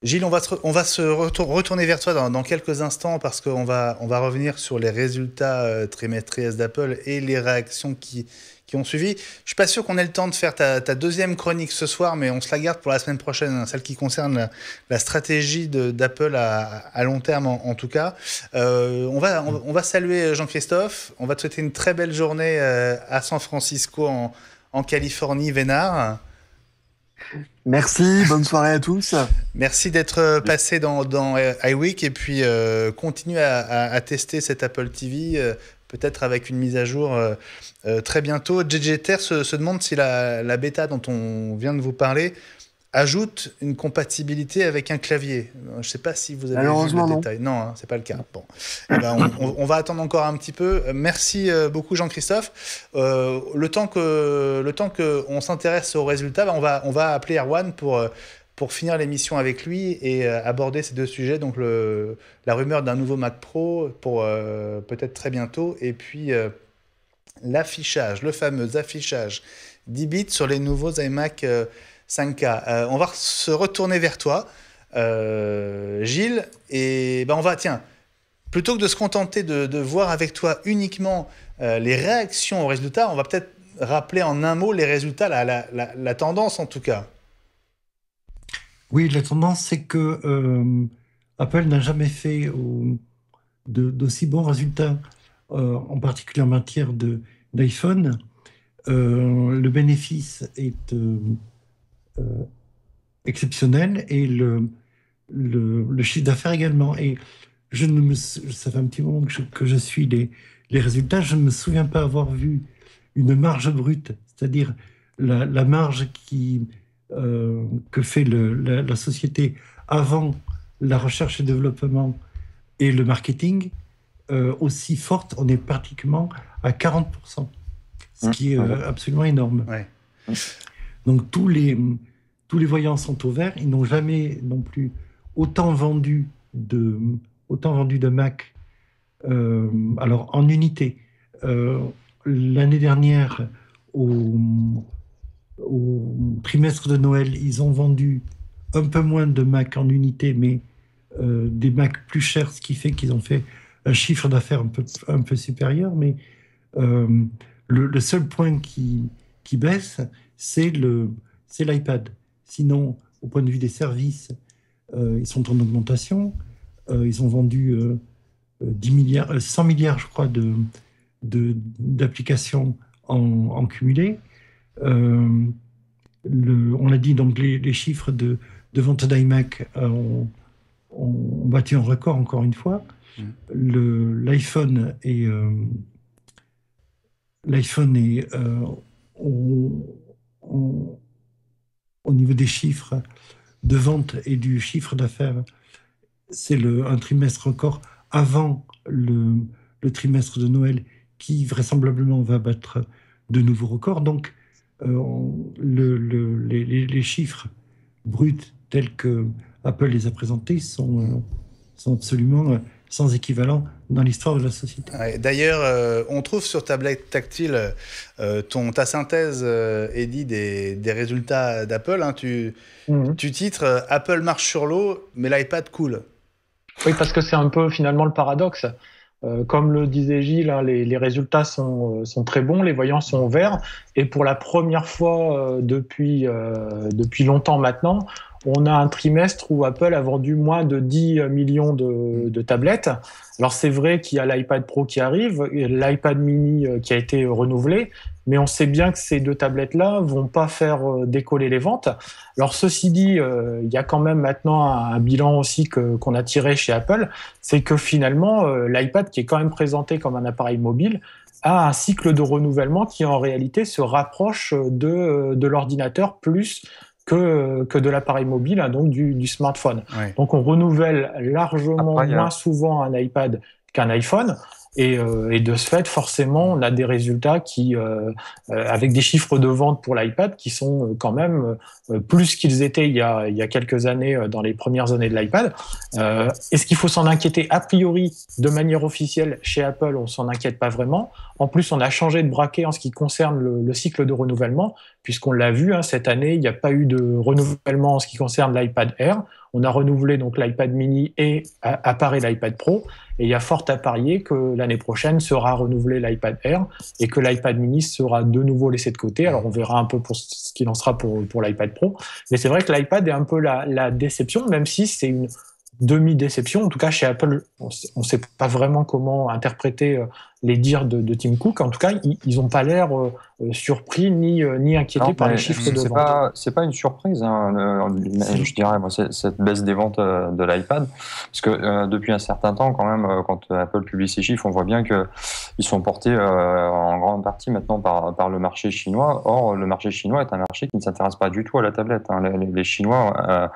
Gilles, on va se retourner vers toi dans quelques instants parce qu'on va revenir sur les résultats trimestriels d'Apple et les réactions qui ont suivi. Je suis pas sûr qu'on ait le temps de faire ta deuxième chronique ce soir, mais on se la garde pour la semaine prochaine, hein, celle qui concerne la stratégie d'Apple à long terme en tout cas. On va saluer Jean-Christophe, on va te souhaiter une très belle journée à San Francisco en Californie, Vénard. Merci, bonne soirée à tous. Merci d'être passé dans iWeek et puis continue à tester cette Apple TV, peut-être avec une mise à jour très bientôt. JJ Terre se demande si la bêta dont on vient de vous parler ajoute une compatibilité avec un clavier. Je ne sais pas si vous avez vu le détail. Non, hein, c'est pas le cas. Bon. Eh ben, on va attendre encore un petit peu. Merci beaucoup Jean-Christophe. Le temps que on s'intéresse aux résultats, on va appeler Erwan pour finir l'émission avec lui et aborder ces deux sujets. Donc la rumeur d'un nouveau Mac Pro pour peut-être très bientôt. Et puis l'affichage, le fameux affichage 10 bits sur les nouveaux iMac 5K. On va se retourner vers toi, Gilles, et on va, plutôt que de se contenter de voir avec toi uniquement les réactions aux résultats, on va peut-être rappeler en un mot les résultats, la tendance en tout cas. Oui, la tendance, c'est que Apple n'a jamais fait d'aussi bons résultats, en particulier en matière d'iPhone. Le bénéfice est exceptionnel et le chiffre d'affaires également. Et ça fait un petit moment que je suis les résultats. Je ne me souviens pas avoir vu une marge brute, c'est-à-dire la marge que fait la société avant la recherche et développement et le marketing aussi forte. On est pratiquement à 40%, ce qui est absolument énorme. Ouais. Donc tous les voyants sont au vert. Ils n'ont jamais non plus autant vendu de Mac. Alors en unité, l'année dernière au trimestre de Noël, ils ont vendu un peu moins de Mac en unité, mais des Mac plus chers, ce qui fait qu'ils ont fait un chiffre d'affaires un peu supérieur. Mais le seul point qui baisse, c'est l'iPad. Sinon, au point de vue des services, ils sont en augmentation. Ils ont vendu 100 milliards, je crois, d'applications en cumulé. On l'a dit, donc les chiffres de vente d'iMac ont battu un record encore une fois. L'iPhone est au niveau des chiffres de vente et du chiffre d'affaires, c'est un trimestre record avant le trimestre de Noël qui vraisemblablement va battre de nouveaux records. Donc les chiffres bruts tels que Apple les a présentés sont absolument sans équivalent dans l'histoire de la société. Ouais, d'ailleurs, on trouve sur tablette tactile ta synthèse, Eddy, des résultats d'Apple. Hein. Tu titres « Apple marche sur l'eau, mais l'iPad coule ». Oui, parce que c'est un peu finalement le paradoxe. Comme le disait Gilles, hein, les résultats sont très bons, les voyants sont verts, et pour la première fois depuis longtemps maintenant, on a un trimestre où Apple a vendu moins de 10 millions de tablettes. Alors c'est vrai qu'il y a l'iPad Pro qui arrive, l'iPad mini qui a été renouvelé, mais on sait bien que ces deux tablettes-là vont pas faire décoller les ventes. Alors ceci dit, il y a quand même maintenant un bilan aussi qu'on a tiré chez Apple, c'est que finalement l'iPad, qui est quand même présenté comme un appareil mobile, a un cycle de renouvellement qui en réalité se rapproche de l'ordinateur plus que de l'appareil mobile, hein, donc du smartphone. Ouais. Donc on renouvelle largement moins souvent un iPad qu'un iPhone. Et de ce fait, forcément, on a des résultats avec des chiffres de vente pour l'iPad qui sont quand même plus qu'ils étaient il y a quelques années, dans les premières années de l'iPad. Est-ce qu'il faut s'en inquiéter? A priori, de manière officielle, chez Apple, on s'en inquiète pas vraiment. En plus, on a changé de braquet en ce qui concerne le cycle de renouvellement, puisqu'on l'a vu, hein, cette année, il n'y a pas eu de renouvellement en ce qui concerne l'iPad Air. On a renouvelé donc l'iPad mini et apparaît l'iPad Pro. Et il y a fort à parier que l'année prochaine sera renouvelé l'iPad Air et que l'iPad mini sera de nouveau laissé de côté. Alors on verra un peu pour ce qu'il en sera pour l'iPad Pro. Mais c'est vrai que l'iPad est un peu la déception, même si c'est une demi-déception. En tout cas, chez Apple, on ne sait pas vraiment comment interpréter les dires de Tim Cook. En tout cas, ils n'ont pas l'air surpris ni inquiétés par les chiffres de vente. C'est pas une surprise, hein, je dirais, moi, cette baisse des ventes de l'iPad. Parce que depuis un certain temps, quand même, quand Apple publie ses chiffres, on voit bien qu'ils sont portés en grande partie maintenant par le marché chinois. Or, le marché chinois est un marché qui ne s'intéresse pas du tout à la tablette. Hein. Les Chinois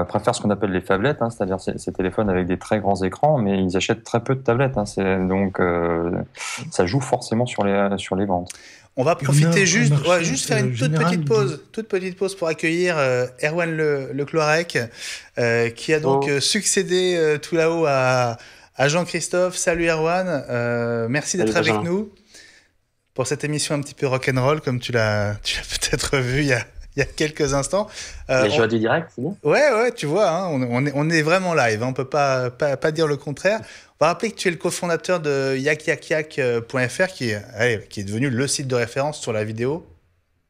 préfèrent ce qu'on appelle les phablettes, hein, c'est-à-dire ces téléphones avec des très grands écrans, mais ils achètent très peu de tablettes. Hein. Donc, ça joue forcément sur les ventes. On va profiter juste faire une toute petite pause pour accueillir Erwan Le Cloirec, qui a donc succédé tout là-haut à Jean-Christophe. Salut Erwan, merci d'être avec nous pour cette émission un petit peu rock'n'roll, comme tu l'as peut-être vu il y a quelques instants. Les joies du direct, c'est bon. Ouais, tu vois, hein, on est vraiment live, hein, on peut pas dire le contraire. On va rappeler que tu es le cofondateur de yakyakyak.fr qui est devenu le site de référence sur la vidéo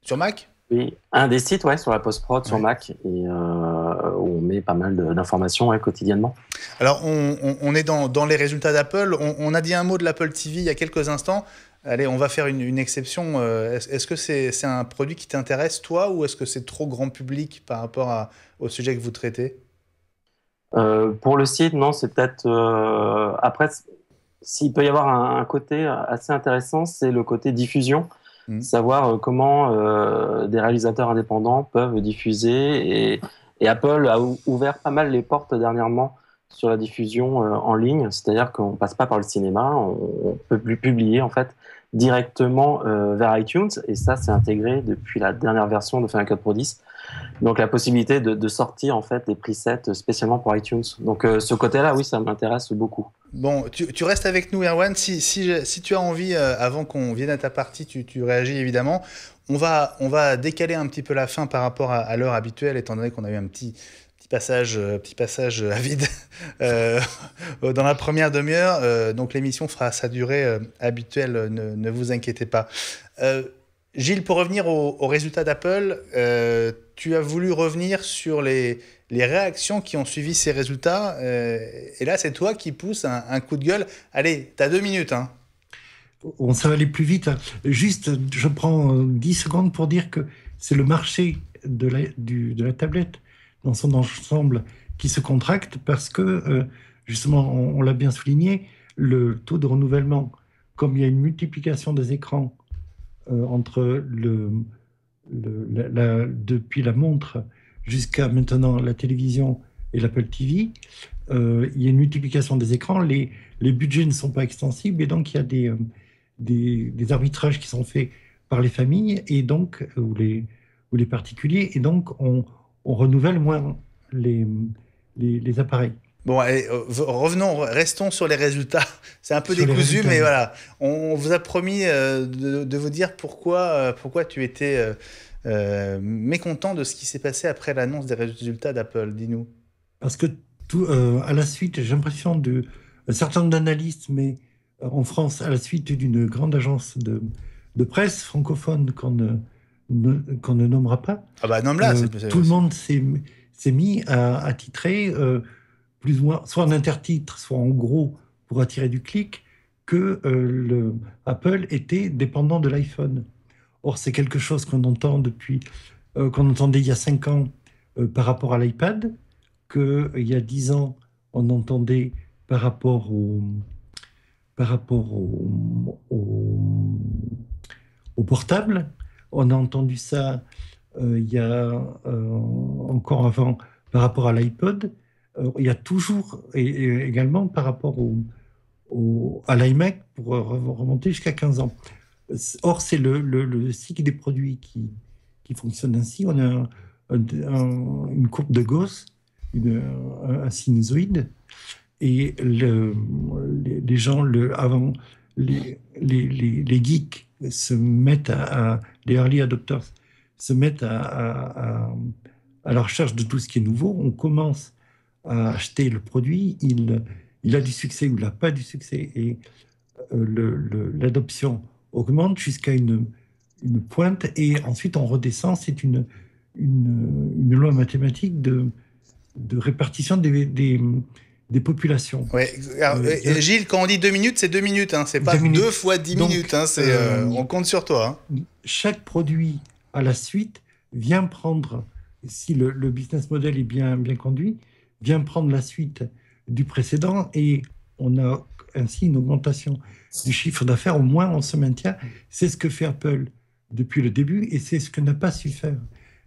sur Mac. Oui, un des sites sur la post-prod sur Mac, et où on met pas mal d'informations quotidiennement. Alors, on est dans les résultats d'Apple. On a dit un mot de l'Apple TV il y a quelques instants. Allez, on va faire une exception. Est-ce que c'est un produit qui t'intéresse, toi, ou est-ce que c'est trop grand public par rapport au sujet que vous traitez ? Pour le site, non, c'est peut-être... Après, s'il peut y avoir un côté assez intéressant, c'est le côté diffusion. Savoir comment des réalisateurs indépendants peuvent diffuser. Et Apple a ouvert pas mal les portes dernièrement sur la diffusion en ligne. C'est-à-dire qu'on ne passe pas par le cinéma, on peut publier en fait directement vers iTunes. Et ça, c'est intégré depuis la dernière version de Final Cut Pro 10. Donc la possibilité de sortir en fait des presets spécialement pour iTunes. Donc ce côté-là, oui, ça m'intéresse beaucoup. Bon, tu restes avec nous, Erwan. Si tu as envie, avant qu'on vienne à ta partie, tu réagis évidemment. On va décaler un petit peu la fin par rapport à l'heure habituelle, étant donné qu'on a eu un petit passage à vide dans la première demi-heure. Donc l'émission fera sa durée habituelle, ne vous inquiétez pas. Gilles, pour revenir aux résultats d'Apple, tu as voulu revenir sur les réactions qui ont suivi ces résultats. Et là, c'est toi qui pousse un coup de gueule. Allez, tu as 2 minutes. Hein. Ça va aller plus vite. Juste, je prends 10 secondes pour dire que c'est le marché de la tablette dans son ensemble qui se contracte parce que, justement, on l'a bien souligné, le taux de renouvellement, comme il y a une multiplication des écrans entre depuis la montre jusqu'à maintenant la télévision et l'Apple TV, il y a une multiplication des écrans, les budgets ne sont pas extensibles et donc il y a des arbitrages qui sont faits par les familles et donc, ou les particuliers, et donc on renouvelle moins les appareils. Bon, allez, restons sur les résultats. C'est un peu décousu, mais voilà. On vous a promis de vous dire pourquoi tu étais mécontent de ce qui s'est passé après l'annonce des résultats d'Apple. Dis-nous. Parce que à la suite, j'ai l'impression d'un certain nombre d'analystes, mais en France, à la suite d'une grande agence de presse francophone qu'on ne nommera pas. Ah bah nomme-la. Tout le monde s'est mis à titrer plus ou moins, soit en intertitre, soit en gros, pour attirer du clic, que Apple était dépendant de l'iPhone. Or, c'est quelque chose qu'on entend qu'on entendait il y a 5 ans par rapport à l'iPad, qu'il y a 10 ans, on entendait par rapport au portable. On a entendu ça il y a encore avant par rapport à l'iPod. Il y a toujours, et également par rapport à l'iMac, pour remonter jusqu'à 15 ans. Or, c'est le cycle des produits qui fonctionne ainsi. On a une courbe de Gauss, un sinusoïde, et les gens, avant, les geeks se mettent les early adopters se mettent à la recherche de tout ce qui est nouveau. On commence à acheter le produit, il a du succès ou il n'a pas du succès, et l'adoption augmente jusqu'à une pointe, et ensuite on redescend. C'est une loi mathématique répartition des populations. Ouais. Alors, Gilles, quand on dit 2 minutes, c'est 2 minutes. Hein. C'est pas 2 fois 10 minutes. Hein. On compte sur toi. Hein. Chaque produit à la suite vient prendre, si le business model est bien conduit, vient prendre la suite du précédent et on a ainsi une augmentation du chiffre d'affaires. Au moins, on se maintient. C'est ce que fait Apple depuis le début et c'est ce que n'a pas su faire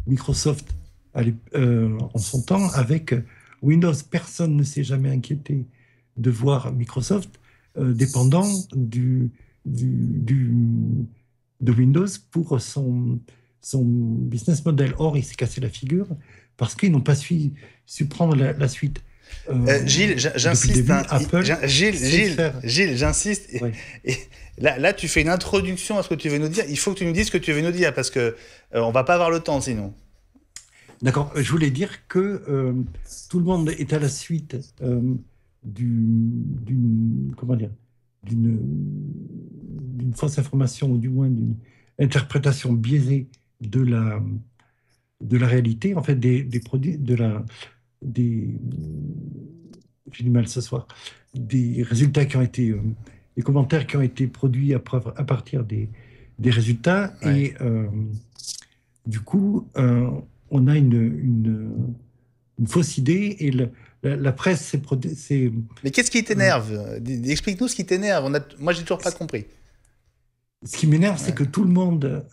Microsoft en son temps avec Windows. Personne ne s'est jamais inquiété de voir Microsoft dépendant de Windows pour son business model. Or, il s'est cassé la figure parce qu'ils n'ont pas su prendre la suite. Gilles, j'insiste. Gilles, j'insiste. Oui. Et là, tu fais une introduction à ce que tu veux nous dire. Il faut que tu nous dises ce que tu veux nous dire parce que on va pas avoir le temps sinon. D'accord. Je voulais dire que tout le monde est à la suite d'une fausse information ou du moins d'une interprétation biaisée de la réalité, en fait, des produits, j'ai du mal ce soir, des résultats qui ont été, des commentaires qui ont été produits à partir des résultats. Ouais. Et du coup, on a une fausse idée et la presse c'est... Mais qu'est-ce qui t'énerve ? Explique-nous ce qui t'énerve. Moi, j'ai toujours pas compris. Ce qui m'énerve, c'est que tout le monde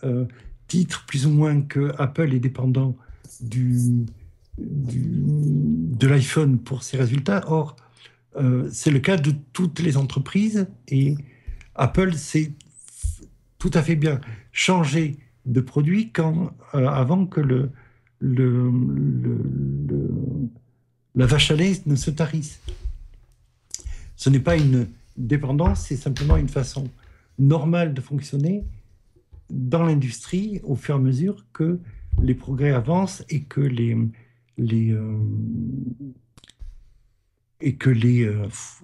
titre plus ou moins que Apple est dépendant de l'iPhone pour ses résultats. Or, c'est le cas de toutes les entreprises et Apple s'est tout à fait bien changé de produit avant que la vache à lait ne se tarisse. Ce n'est pas une dépendance, c'est simplement une façon normale de fonctionner dans l'industrie au fur et à mesure que les progrès avancent et que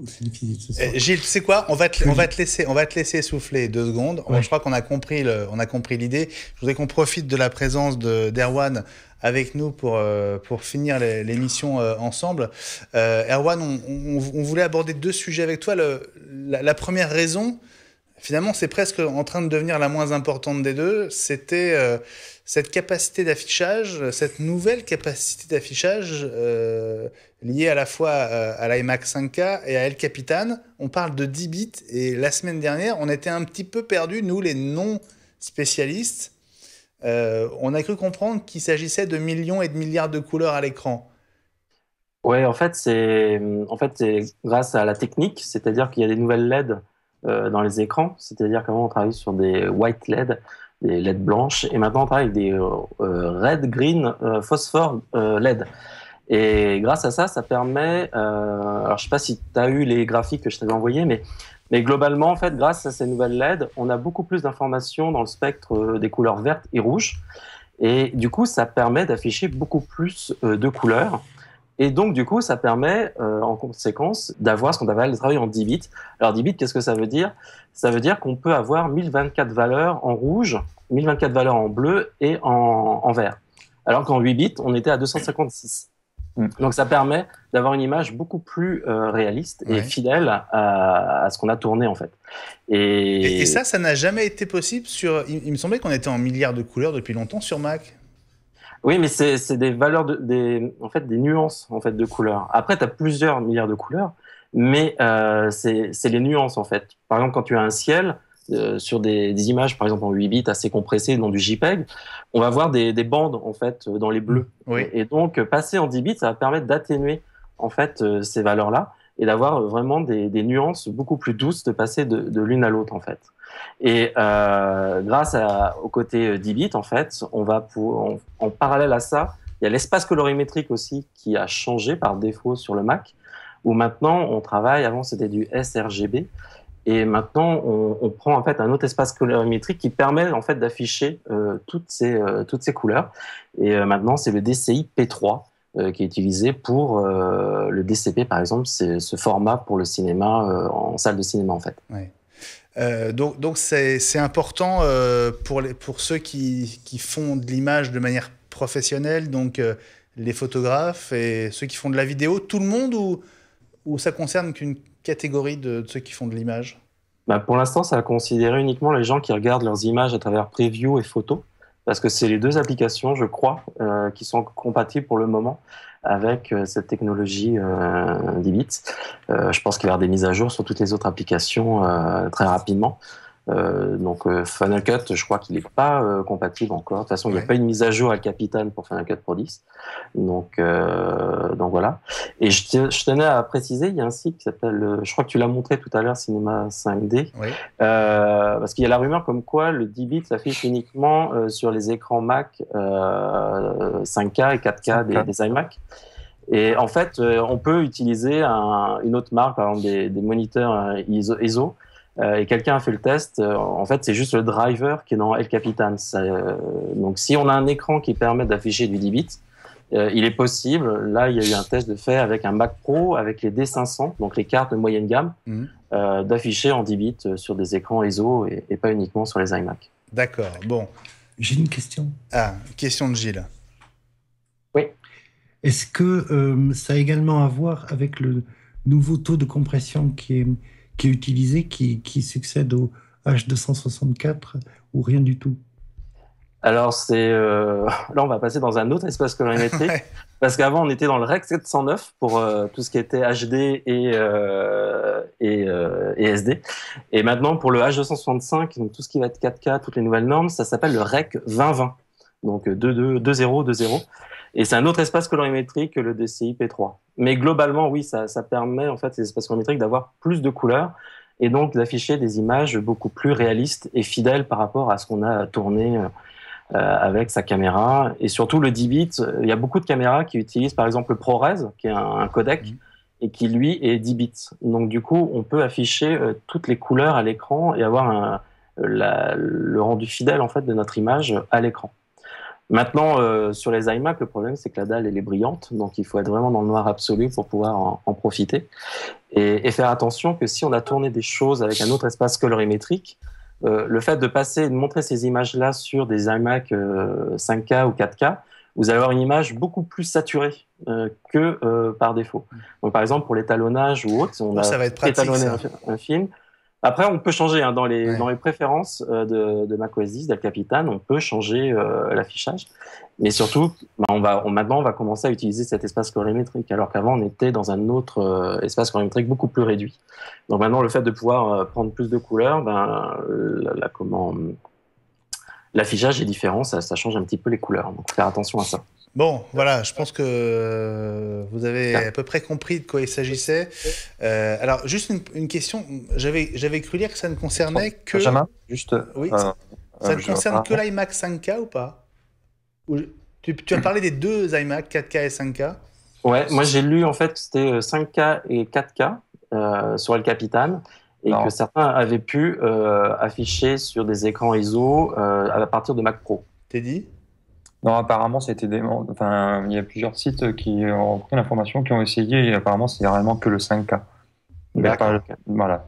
c'est difficile ce soir. Gilles, tu sais quoi, on va te laisser souffler 2 secondes. Ouais. Je crois qu'on a compris l'idée. Je voudrais qu'on profite de la présence d'Erwan avec nous pour finir l'émission ensemble. Erwan, on voulait aborder 2 sujets avec toi. La première raison, finalement, c'est presque en train de devenir la moins importante des deux. C'était cette capacité d'affichage, cette nouvelle capacité d'affichage liée à la fois à l'iMac 5K et à El Capitan. On parle de 10 bits et la semaine dernière, on était un petit peu perdus, nous les non-spécialistes. On a cru comprendre qu'il s'agissait de millions et de milliards de couleurs à l'écran. Ouais, en fait, c'est grâce à la technique, c'est-à-dire qu'il y a des nouvelles LED dans les écrans, c'est-à-dire qu'avant on travaille sur des white LED, des LED blanches, et maintenant on travaille avec des red, green, phosphore LED. Et grâce à ça, ça permet, alors je sais pas si tu as eu les graphiques que je t'avais envoyés, mais globalement, en fait, grâce à ces nouvelles LED, on a beaucoup plus d'informations dans le spectre des couleurs vertes et rouges, et du coup, ça permet d'afficher beaucoup plus de couleurs. Et donc, du coup, ça permet, en conséquence, d'avoir ce qu'on appelle le travail en 10 bits. Alors, 10 bits, qu'est-ce que ça veut dire ? Ça veut dire qu'on peut avoir 1024 valeurs en rouge, 1024 valeurs en bleu et en vert. Alors qu'en 8 bits, on était à 256. Donc, ça permet d'avoir une image beaucoup plus réaliste et fidèle à ce qu'on a tourné, en fait. Et ça n'a jamais été possible sur... Il me semblait qu'on était en milliards de couleurs depuis longtemps sur Mac. Oui, mais c'est des valeurs, des nuances en fait de couleurs. Après, tu as plusieurs milliards de couleurs, mais c'est les nuances en fait. Par exemple, quand tu as un ciel sur des images, par exemple en 8 bits assez compressées dans du JPEG, on va voir des bandes en fait dans les bleus. Oui. Et donc passer en 10 bits, ça va permettre d'atténuer en fait ces valeurs-là et d'avoir vraiment des nuances beaucoup plus douces de passer de l'une à l'autre en fait. Et grâce au côté 10 bits, en fait, on va en parallèle à ça, il y a l'espace colorimétrique aussi qui a changé par défaut sur le Mac, où maintenant on travaille, avant c'était du sRGB, et maintenant on prend en fait un autre espace colorimétrique qui permet en fait d'afficher toutes ces couleurs. Et maintenant c'est le DCI P3 qui est utilisé pour le DCP par exemple, c'est ce format pour le cinéma en salle de cinéma en fait. Ouais. Donc c'est important pour ceux qui font de l'image de manière professionnelle, donc les photographes et ceux qui font de la vidéo, tout le monde, ou ça concerne qu'une catégorie de ceux qui font de l'image? Bah, pour l'instant, ça a considéré uniquement les gens qui regardent leurs images à travers Preview et Photo, parce que c'est les deux applications, je crois, qui sont compatibles pour le moment avec cette technologie d'Ibit. Je pense qu'il va y avoir des mises à jour sur toutes les autres applications très rapidement. Donc Final Cut, je crois qu'il n'est pas compatible encore. De toute façon, il n'y a pas une mise à jour à Capitan pour Final Cut Pro 10. Donc voilà. Et je tenais à préciser, il y a un site qui s'appelle, je crois que tu l'as montré tout à l'heure, Cinema 5D, parce qu'il y a la rumeur comme quoi le 10 bits s'affiche uniquement sur les écrans Mac 5K et 4K des iMac. Et en fait, on peut utiliser une autre marque, par exemple des moniteurs ISO. Et quelqu'un a fait le test. En fait, c'est juste le driver qui est dans El Capitan. Donc, si on a un écran qui permet d'afficher du 10 bits, il est possible. Là, il y a eu un test de fait avec un Mac Pro, avec les D500, donc les cartes de moyenne gamme, d'afficher en 10 bits sur des écrans ISO et pas uniquement sur les iMac. D'accord. Bon. J'ai une question. Ah, question de Gilles. Oui. Est-ce que ça a également à voir avec le nouveau taux de compression qui est utilisé, qui succède au H264 ou rien du tout? Alors, là, on va passer dans un autre espace colorimétrique, parce qu'avant, on était dans le Rec 709 pour tout ce qui était HD et SD. Et maintenant, pour le H265, donc tout ce qui va être 4K, toutes les nouvelles normes, ça s'appelle le Rec 2020. Donc 2020. Et c'est un autre espace colorimétrique que le DCI P3. Mais globalement, oui, ça permet, en fait, ces espaces colorimétriques d'avoir plus de couleurs et donc d'afficher des images beaucoup plus réalistes et fidèles par rapport à ce qu'on a tourné avec sa caméra. Et surtout, le 10 bits, il y a beaucoup de caméras qui utilisent, par exemple, le ProRes, qui est un codec, et qui, lui, est 10 bits. Donc, du coup, on peut afficher toutes les couleurs à l'écran et avoir le rendu fidèle, en fait, de notre image à l'écran. Maintenant, sur les iMac, le problème, c'est que la dalle, elle est brillante, donc il faut être vraiment dans le noir absolu pour pouvoir en profiter. Et faire attention que si on a tourné des choses avec un autre espace colorimétrique, le fait de montrer ces images-là sur des iMac 5K ou 4K, vous allez avoir une image beaucoup plus saturée que par défaut. Donc, par exemple, pour l'étalonnage ou autre, on ça va être pratique, étalonné ça. un film. Après, on peut changer dans les préférences de macOS 10, d'El Capitan, on peut changer l'affichage. Mais surtout, maintenant, on va commencer à utiliser cet espace colorimétrique, alors qu'avant, on était dans un autre espace colorimétrique beaucoup plus réduit. Donc maintenant, le fait de pouvoir prendre plus de couleurs, l'affichage est différent, ça change un petit peu les couleurs. Donc, faire attention à ça. Bon, voilà, je pense que vous avez à peu près compris de quoi il s'agissait. Alors, juste une question. J'avais cru lire que ça ne concernait que... Benjamin, juste... Oui, ça ne concerne que l'iMac 5K ou pas? Tu as parlé des deux iMac 4K et 5K. Ouais, moi j'ai lu en fait que c'était 5K et 4K sur El Capitan et que certains avaient pu afficher sur des écrans ISO à partir de Mac Pro. T'es dit? Non, apparemment, c'était il y a plusieurs sites qui ont pris l'information, qui ont essayé, et apparemment, c'est réellement que le 5K. D'accord. Voilà.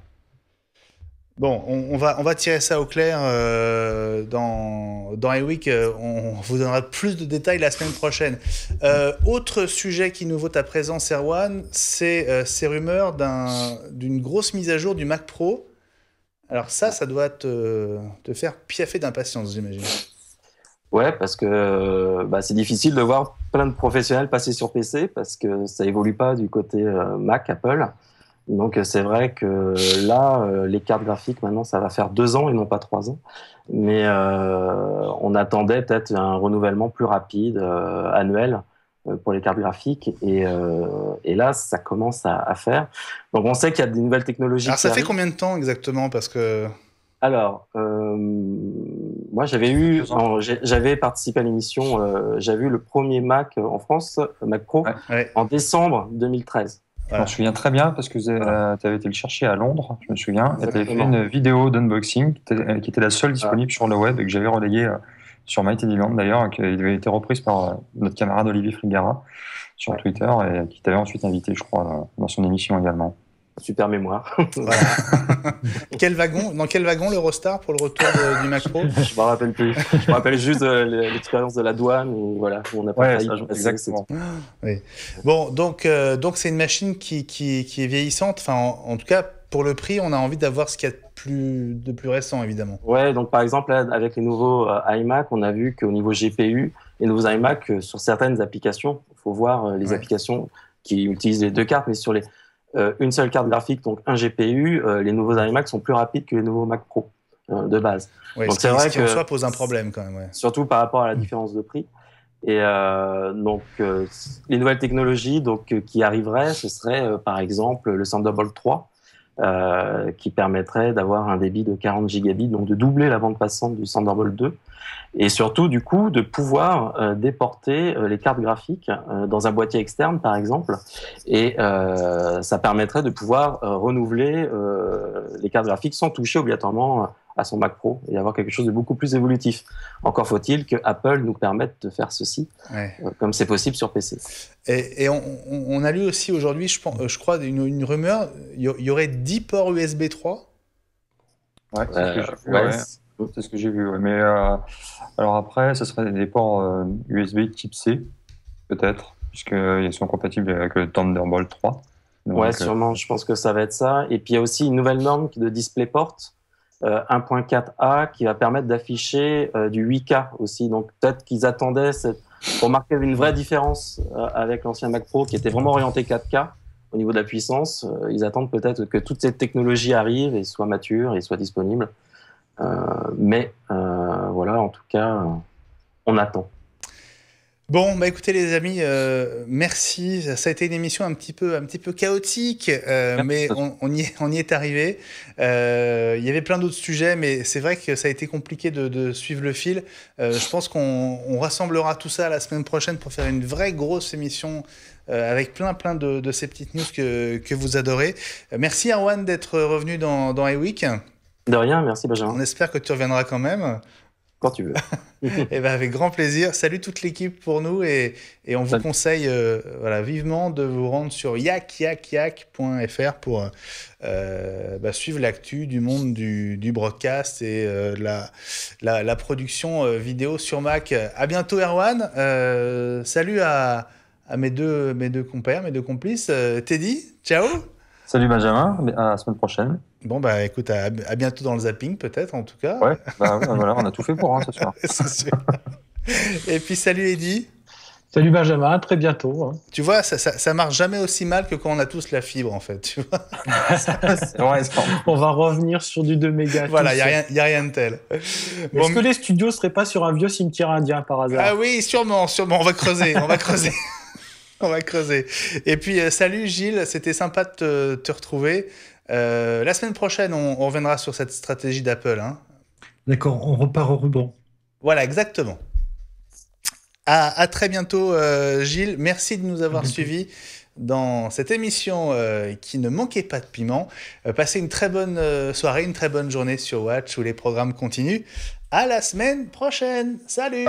Bon, on va tirer ça au clair dans iWeek. On vous donnera plus de détails la semaine prochaine. Autre sujet qui nous vaut ta présence, Erwan, c'est ces rumeurs d'une grosse mise à jour du Mac Pro. Alors ça doit te faire piaffer d'impatience, j'imagine. Ouais, parce que c'est difficile de voir plein de professionnels passer sur PC parce que ça évolue pas du côté Mac, Apple. Donc c'est vrai que là, les cartes graphiques, maintenant, ça va faire 2 ans et non pas 3 ans. Mais on attendait peut-être un renouvellement plus rapide, annuel, pour les cartes graphiques. Et là, ça commence à faire. Donc on sait qu'il y a des nouvelles technologies. Alors ça fait combien de temps exactement? Parce que... Alors, moi j'avais participé à l'émission, j'avais eu le premier Mac en France, Mac Pro, en décembre 2013. Je m'en souviens très bien parce que tu avais été le chercher à Londres, je me souviens, et tu avais fait une vidéo d'unboxing qui était la seule disponible sur le web et que j'avais relayée sur MyTeddyland d'ailleurs, et qui avait été reprise par notre camarade Olivier Frigara sur Twitter et qui t'avait ensuite invité, je crois, dans son émission également. super mémoire. Voilà. Dans quel wagon l'Eurostar pour le retour du Mac Pro? Je me rappelle plus. Je me rappelle juste l'expérience de la douane où voilà, où on n'a pas failli passer. Exactement. Oui. Bon, donc c'est une machine qui est vieillissante. Enfin, en tout cas, pour le prix, on a envie d'avoir ce qu'il y a de plus récent, évidemment. Ouais, donc par exemple, là, avec les nouveaux iMac, on a vu qu'au niveau GPU, les nouveaux iMac, sur certaines applications, il faut voir les applications qui utilisent les deux cartes, mais sur une seule carte graphique, donc un GPU, les nouveaux iMac sont plus rapides que les nouveaux Mac Pro de base. Ouais, donc c'est vrai que en soi pose un problème quand même. Ouais. Surtout par rapport à la différence de prix. Et les nouvelles technologies qui arriveraient, ce serait par exemple le Thunderbolt 3, qui permettrait d'avoir un débit de 40 gigabits, donc de doubler la bande passante du Thunderbolt 2, et surtout du coup de pouvoir déporter les cartes graphiques dans un boîtier externe par exemple, et ça permettrait de pouvoir renouveler les cartes graphiques sans toucher obligatoirement à son Mac Pro et avoir quelque chose de beaucoup plus évolutif. Encore faut-il que Apple nous permette de faire ceci, comme c'est possible sur PC. Et on a lu aussi aujourd'hui, je crois, une rumeur, il y aurait 10 ports USB 3. Ouais, c'est ce que j'ai vu. Ouais. Mais alors après, ce serait des ports USB type C, peut-être, puisqu'ils sont compatibles avec le Thunderbolt 3. Donc, ouais, sûrement, je pense que ça va être ça. Et puis il y a aussi une nouvelle norme de DisplayPort 1.4a qui va permettre d'afficher du 8K aussi. Donc peut-être qu'ils attendaient pour marquer une vraie différence avec l'ancien Mac Pro qui était vraiment orienté 4K au niveau de la puissance. Ils attendent peut-être que toute cette technologie arrive et soit mature et soit disponible. Mais voilà, en tout cas, on attend. Bon, bah écoutez les amis, merci. Ça a été une émission un petit peu chaotique, mais on y est arrivé. Il y avait plein d'autres sujets, mais c'est vrai que ça a été compliqué de suivre le fil. Je pense qu'on rassemblera tout ça la semaine prochaine pour faire une vraie grosse émission avec plein de ces petites news que vous adorez. Merci Erwan d'être revenu dans iWeek. De rien, merci Benjamin. On espère que tu reviendras quand même. Quand tu veux. Et ben avec grand plaisir. Salut toute l'équipe pour nous et on vous conseille vivement de vous rendre sur yak.fr pour suivre l'actu du monde du broadcast et la production vidéo sur Mac. À bientôt Erwan. Salut à mes deux compères, mes deux complices. Teddy, ciao. Salut Benjamin, à la semaine prochaine. Bon, bah écoute, à bientôt dans le zapping, peut-être, en tout cas. Ouais, voilà, on a tout fait pour, ce soir. C'est sûr. Et puis, salut Eddy. Salut Benjamin, à très bientôt. Tu vois, ça marche jamais aussi mal que quand on a tous la fibre, en fait. Tu vois. C'est vrai, on va revenir sur du 2 mégas. Voilà, il n'y a rien de tel. Bon, est-ce que les studios seraient pas sur un vieux cimetière indien, par hasard? Ah oui, sûrement. On va creuser, On va creuser. Et puis, salut Gilles, c'était sympa de te retrouver. La semaine prochaine, on reviendra sur cette stratégie d'Apple. Hein. D'accord, on repart au ruban. Voilà, exactement. À très bientôt, Gilles. Merci de nous avoir suivis dans cette émission qui ne manquait pas de piment. Passez une très bonne soirée, une très bonne journée sur Watch où les programmes continuent. À la semaine prochaine. Salut!